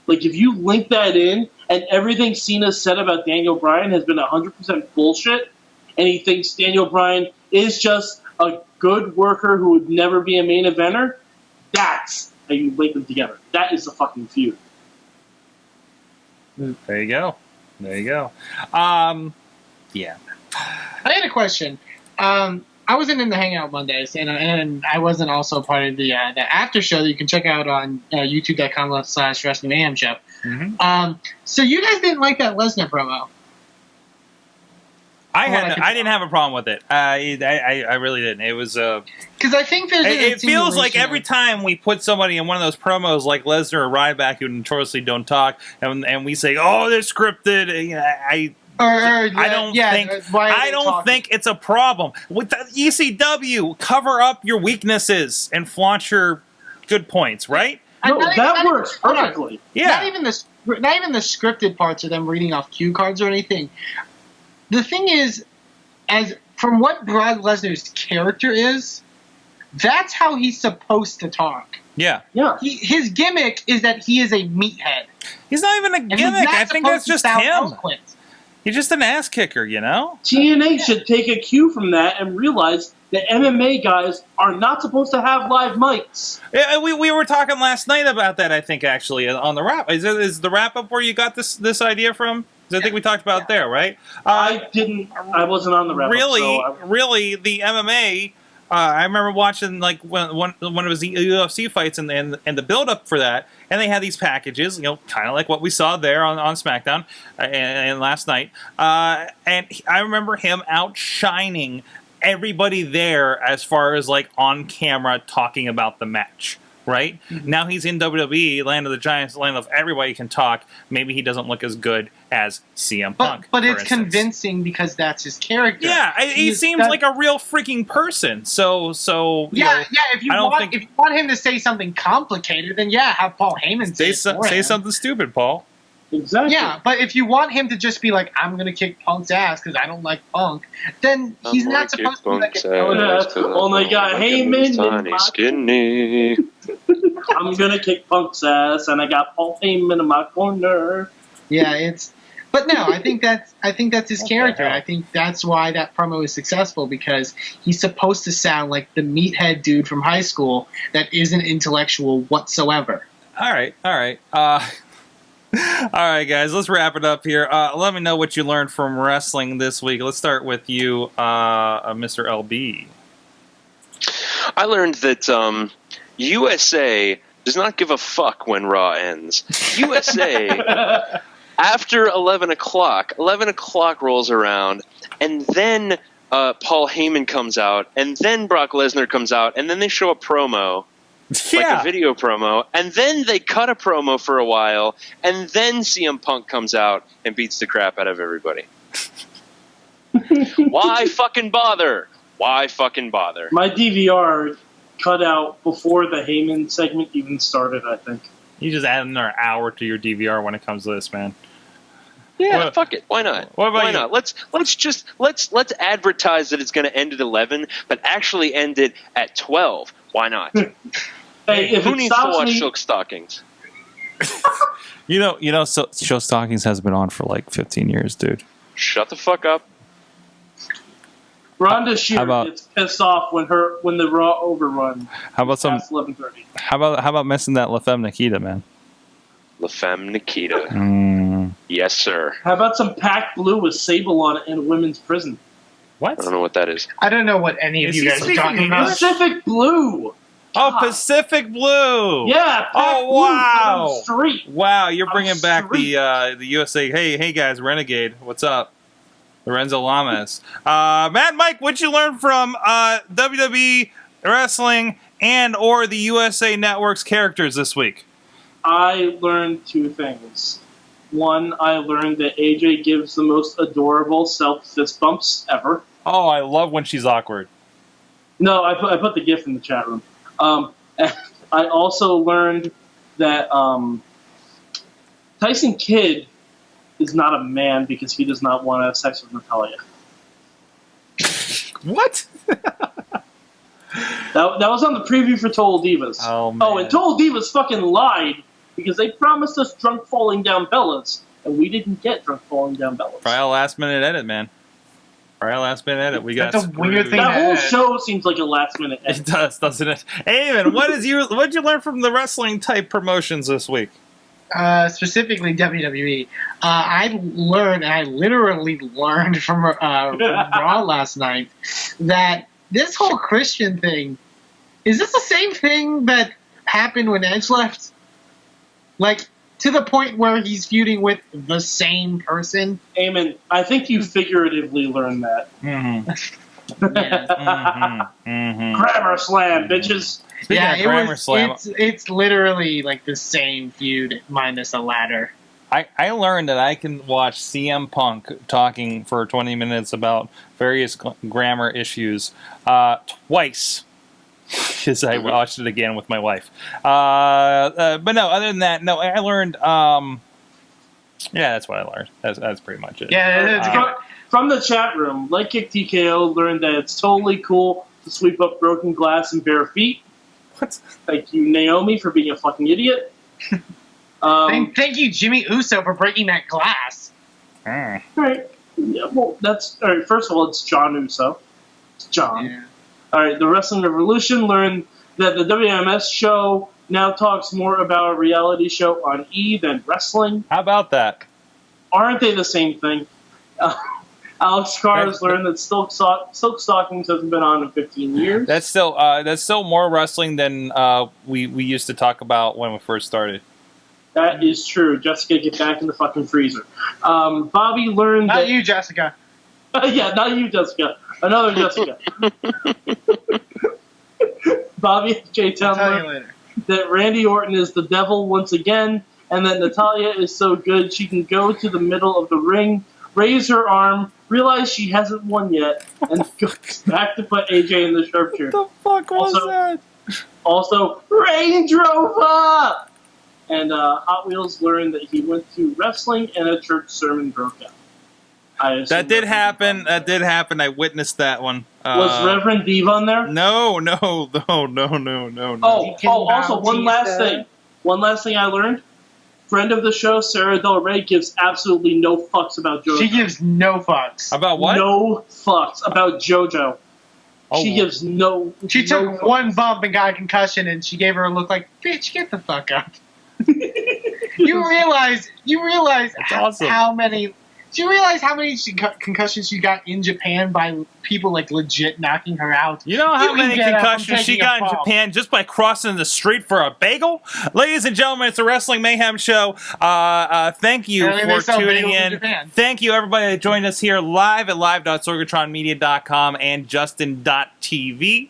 Like, if you link that in, and everything Cena said about Daniel Bryan has been 100% bullshit, and he thinks Daniel Bryan is just a good worker who would never be a main eventer, that's how you link them together. That is the fucking feud. There you go. Yeah. I had a question. I wasn't in the Hangout Mondays, and I wasn't also part of the after show that you can check out on youtube.com/Wrestling Mayhem Show. Mm-hmm. So you guys didn't like that Lesnar promo? I didn't have a problem with it. I really didn't. It was because I think there's it feels like every time we put somebody in one of those promos like Lesnar or Ryback who notoriously don't talk, and we say, "Oh, they're scripted." I don't think it's a problem with the ECW. Cover up your weaknesses and flaunt your good points, right? No, that works perfectly. Yeah, not even the scripted parts of them reading off cue cards or anything. The thing is, as from what Brock Lesnar's character is, that's how he's supposed to talk. Yeah. His gimmick is that he is a meathead. He's not even a gimmick. I think that's just him. Eloquent. He's just an ass kicker, you know? TNA should take a cue from that and realize that MMA guys are not supposed to have live mics. Yeah, we were talking last night about that, I think, actually, on the wrap. Is the wrap-up where you got this idea from? I think we talked about it there, right? I wasn't on the wrap-up. Really, the MMA... I remember watching like when it was the UFC fights and the build up for that, and they had these packages, you know, kind of like what we saw there on SmackDown and last night. And I remember him outshining everybody there as far as like on camera talking about the match. Right? Mm-hmm. Now he's in WWE, land of the giants, land of everybody can talk. Maybe he doesn't look as good as CM Punk. But it's convincing because that's his character. Yeah, he seems like a real freaking person. So yeah. If you want him to say something complicated, then have Paul Heyman say something stupid, Paul. Exactly. Yeah, but if you want him to just be like, I'm going to kick Punk's ass because I don't like Punk, then he's not supposed to be like, only got Heyman in my skinny. I'm going to kick Punk's ass, and I got Paul Heyman in my corner. Yeah, but no, I think that's his character. I think that's why that promo is successful, because he's supposed to sound like the meathead dude from high school that isn't intellectual whatsoever. All right. All right, guys, let's wrap it up here. Let me know what you learned from wrestling this week. Let's start with you, Mr. LB. I learned that USA does not give a fuck when Raw ends. USA, after 11 o'clock rolls around, and then Paul Heyman comes out, and then Brock Lesnar comes out, and then they show a promo. Like a video promo, and then they cut a promo for a while, and then CM Punk comes out and beats the crap out of everybody. Why fucking bother? Why fucking bother? My DVR cut out before the Heyman segment even started, I think. You just add another hour to your DVR when it comes to this, man. Yeah, fuck it. Why not? Why not? Let's advertise that it's going to end at 11, but actually end it at 12. Why not? Hey, who needs to watch Silk Stockings? You know, Silk Stockings has been on for like 15 years, dude. Shut the fuck up. Rhonda Shear gets pissed off when the Raw overrun. How about past 11:30? How about missing that La Femme Nikita, man? La Femme Nikita. Yes, sir. How about some Pac Blue with Sable on it in a women's prison? What? I don't know what that is. I don't know what any of you guys are talking about. Pacific Blue. Oh, Pacific Blue. Yeah. Wow. Street. Wow, you're bringing back the USA. Hey guys, Renegade. What's up? Lorenzo Lamas. Matt, Mike, what'd you learn from WWE Wrestling and or the USA Network's characters this week? I learned two things. One, I learned that AJ gives the most adorable self-fist bumps ever. Oh, I love when she's awkward. No, I put the GIF in the chat room. I also learned that Tyson Kidd is not a man because he does not want to have sex with Natalia. What? That was on the preview for Total Divas. Oh, man. Oh, and Total Divas fucking lied because they promised us Drunk Falling Down Bellas, and we didn't get Drunk Falling Down Bellas. Probably a last-minute edit, man. Probably a last-minute edit. We got That's a weird thing. That whole show seems like a last-minute edit. It does, doesn't it? Eamon, what'd you learn from the wrestling-type promotions this week? Specifically WWE. I literally learned from Raw last night that this whole Christian thing, is this the same thing that happened when Edge left? Like, to the point where he's feuding with the same person. Eamon, I think you figuratively learned that. Grammar slam, bitches. It's literally like the same feud minus a ladder. I learned that I can watch CM Punk talking for 20 minutes about various grammar issues twice. Because I watched it again with my wife. But no, other than that, no, I learned... yeah, that's what I learned. That's pretty much it. Yeah, from the chat room, Leg Kick TKO learned that it's totally cool to sweep up broken glass in bare feet. What? Thank you, Naomi, for being a fucking idiot. Thank you, Jimmy Uso, for breaking that glass. Right. Yeah, well, that's... All right, first of all, it's John Uso. It's John. Yeah. All right, the Wrestling Revolution learned that the WMS show now talks more about a reality show on E than wrestling. How about that? Aren't they the same thing? Alex Cars learned that Silk Stockings hasn't been on in 15 years. That's still more wrestling than we used to talk about when we first started. That is true. Jessica, get back in the fucking freezer. Bobby learned Not that... you, Jessica. Yeah, not you, Jessica. Another Jessica. Bobby J. Town learned that Randy Orton is the devil once again, and that Natalya is so good she can go to the middle of the ring, raise her arm, realize she hasn't won yet, and goes back to put AJ in the sharpshooter. What the fuck was that? Also, Range Rover! And Hot Wheels learned that he went to wrestling and a church sermon broke out. That did happen. I witnessed that one. Was Reverend Diva on there? No. Oh, also, one last thing I learned. Friend of the show, Sarah Del Rey, gives absolutely no fucks about JoJo. She gives no fucks. About what? No fucks about JoJo. Oh. She gives no... She took one bump and got a concussion, and she gave her a look like, bitch, get the fuck up. You realize how many... Do you realize how many concussions she got in Japan by people like legit knocking her out? You know how many concussions she got in Japan just by crossing the street for a bagel? Ladies and gentlemen, it's the Wrestling Mayhem Show. Thank you for tuning in. Thank you, everybody that joined us here live at live.sorgatronmedia.com and justin.tv.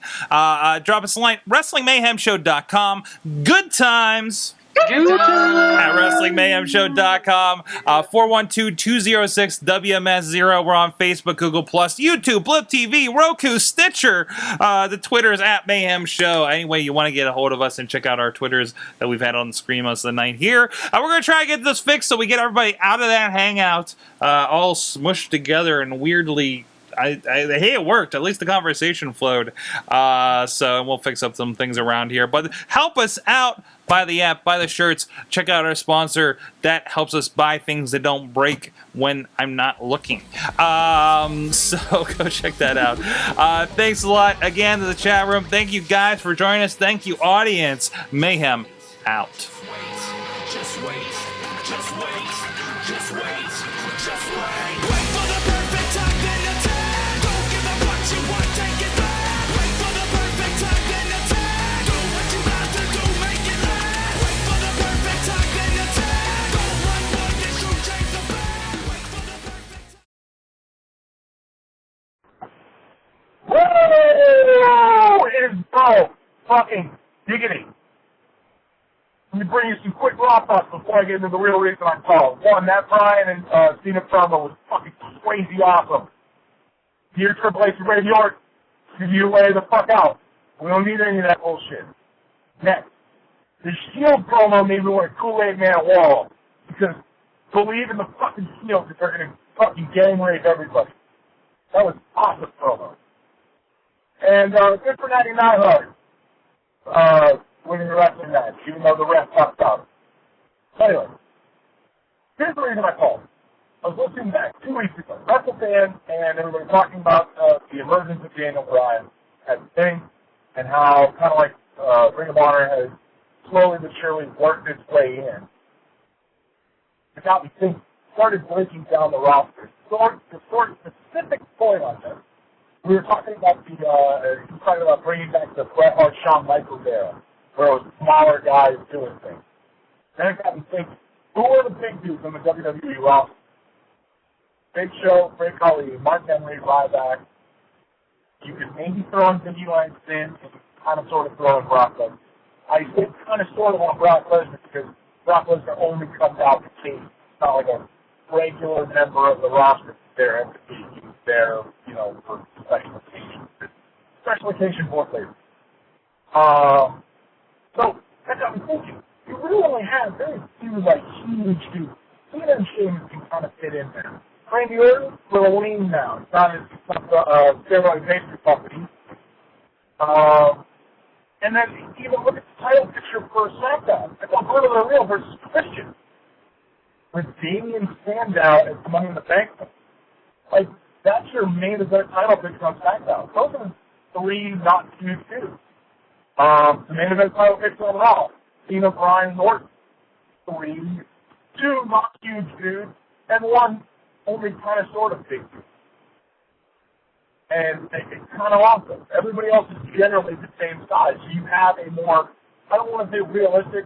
Drop us a line, WrestlingMayhemShow.com. Good times. At WrestlingMayhemShow.com, 412-206-WMS0. We're on Facebook, Google+, YouTube, Blip TV, Roku, Stitcher. The Twitter is at Mayhem Show. Anyway, you want to get a hold of us and check out our Twitters that we've had on the screen most of the night here. We're going to try to get this fixed so we get everybody out of that hangout all smushed together and weirdly... hey, it worked. At least the conversation flowed. So we'll fix up some things around here. But help us out. Buy the app, buy the shirts, check out our sponsor. That helps us buy things that don't break when I'm not looking. So go check that out. Thanks a lot again to the chat room. Thank you guys for joining us. Thank you, audience. Mayhem out. Just wait. Wait for the perfect time, then attack. Don't give up what you want, take it back. Wait for the perfect time, then attack. Do what you got to do, make it last. Wait for the perfect time, then attack. Don't run, this will change the back. Wait for the perfect time. Whoa! It is fucking diggity. Let me bring you some quick raw thoughts before I get into the real reason I'm called. One, that Bryan and Cena promo was fucking crazy awesome. Dear Triple H and Randy Orton, give you lay the fuck out. We don't need any of that bullshit. Next, the Shield promo made me want a Kool-Aid Man wall. Because believe in the fucking Shield because they're going to fucking gang rape everybody. That was awesome promo. And good for 99 Hard. Winning the wrestling match, even though the ref fucked up. Anyway, here's the reason I called. I was listening back 2 weeks ago, WrestleFan and everybody talking about the emergence of Daniel Bryan as a thing, and how kind of like Ring of Honor has slowly but surely worked its way in. It got me thinking, started breaking down the roster. The specific point on this, we were talking about bringing back the Bret Hart, Shawn Michaels era, where it was smaller guys doing things. Then it got me thinking, Who are the big dudes on the WWE roster? Big Show, Great Khali, Mark Henry, Ryback. You could maybe throw in Vinny Langston and kind of sort of throw in Brock Lesnar. I think kind of sort of on Brock Lesnar because Brock Lesnar only comes out the cage. It's not like a regular member of the roster there at the cage. He's there, you know, for special occasions. Special occasion for players. So that got me thinking. You really only have very few like huge dudes. Cena and Sheamus can kind of fit in there. Randy Orton, a little lean now. It's not a steroid pastry company. And then even look at the title picture for SmackDown. It's a Heart of the Real versus Christian. With Damian Sandow as the Money in the Bank. Like, that's your main event title picture on SmackDown. Those are the three not huge dudes. The main event title picture on Raw. Cena, Bryan, Orton. Two not huge dudes, and one only kind of sort of big dude. And it's kind of awesome. Everybody else is generally the same size. So you have a more, I don't want to say realistic,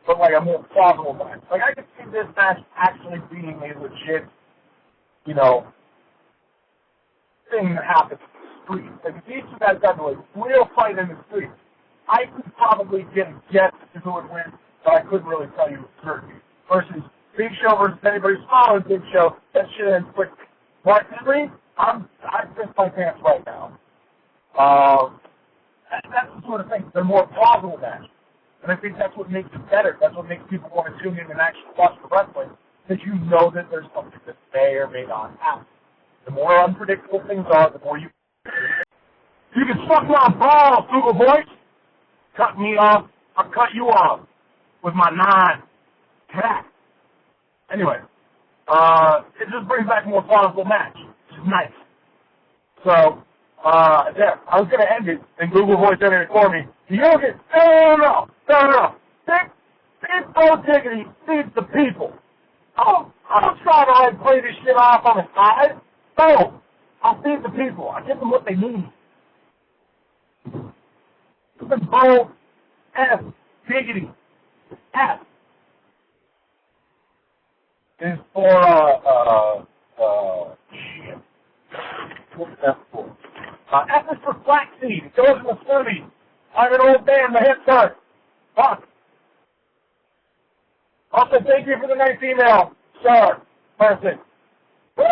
but like a more plausible match. Like I could see this match actually being a legit, you know, thing that happens in the street. Like if these two guys got to a real fight in the street, I could probably get a guess as to who would win, but I couldn't really tell you with certainty. Versus Big Show versus anybody smaller than Big Show, that shit ends quickly. Mark Henry, I piss my pants right now. That's the sort of thing. They're more plausible matches. And I think that's what makes it better. That's what makes people want to tune in and actually watch the wrestling, because you know that there's something that may or may not happen. The more unpredictable things are, the more you... You can suck my balls, Google Voice. Cut me off. I'll cut you off with my 9 cat. Anyway, it just brings back a more plausible match, which is nice. So, there. I was going to end it, and Google Voice ended it for me. Hogan, no. Big Bo Diggity feeds the people. I'm trying to like play this shit off on the side. No, I'll feed the people. I give them what they need. Bo F Diggity F is for shit. What's F for? F is for flaxseed. It goes in the smoothie. I'm an old man. My head starts. Fuck. Also, thank you for the nice email, Sorg person. Woo!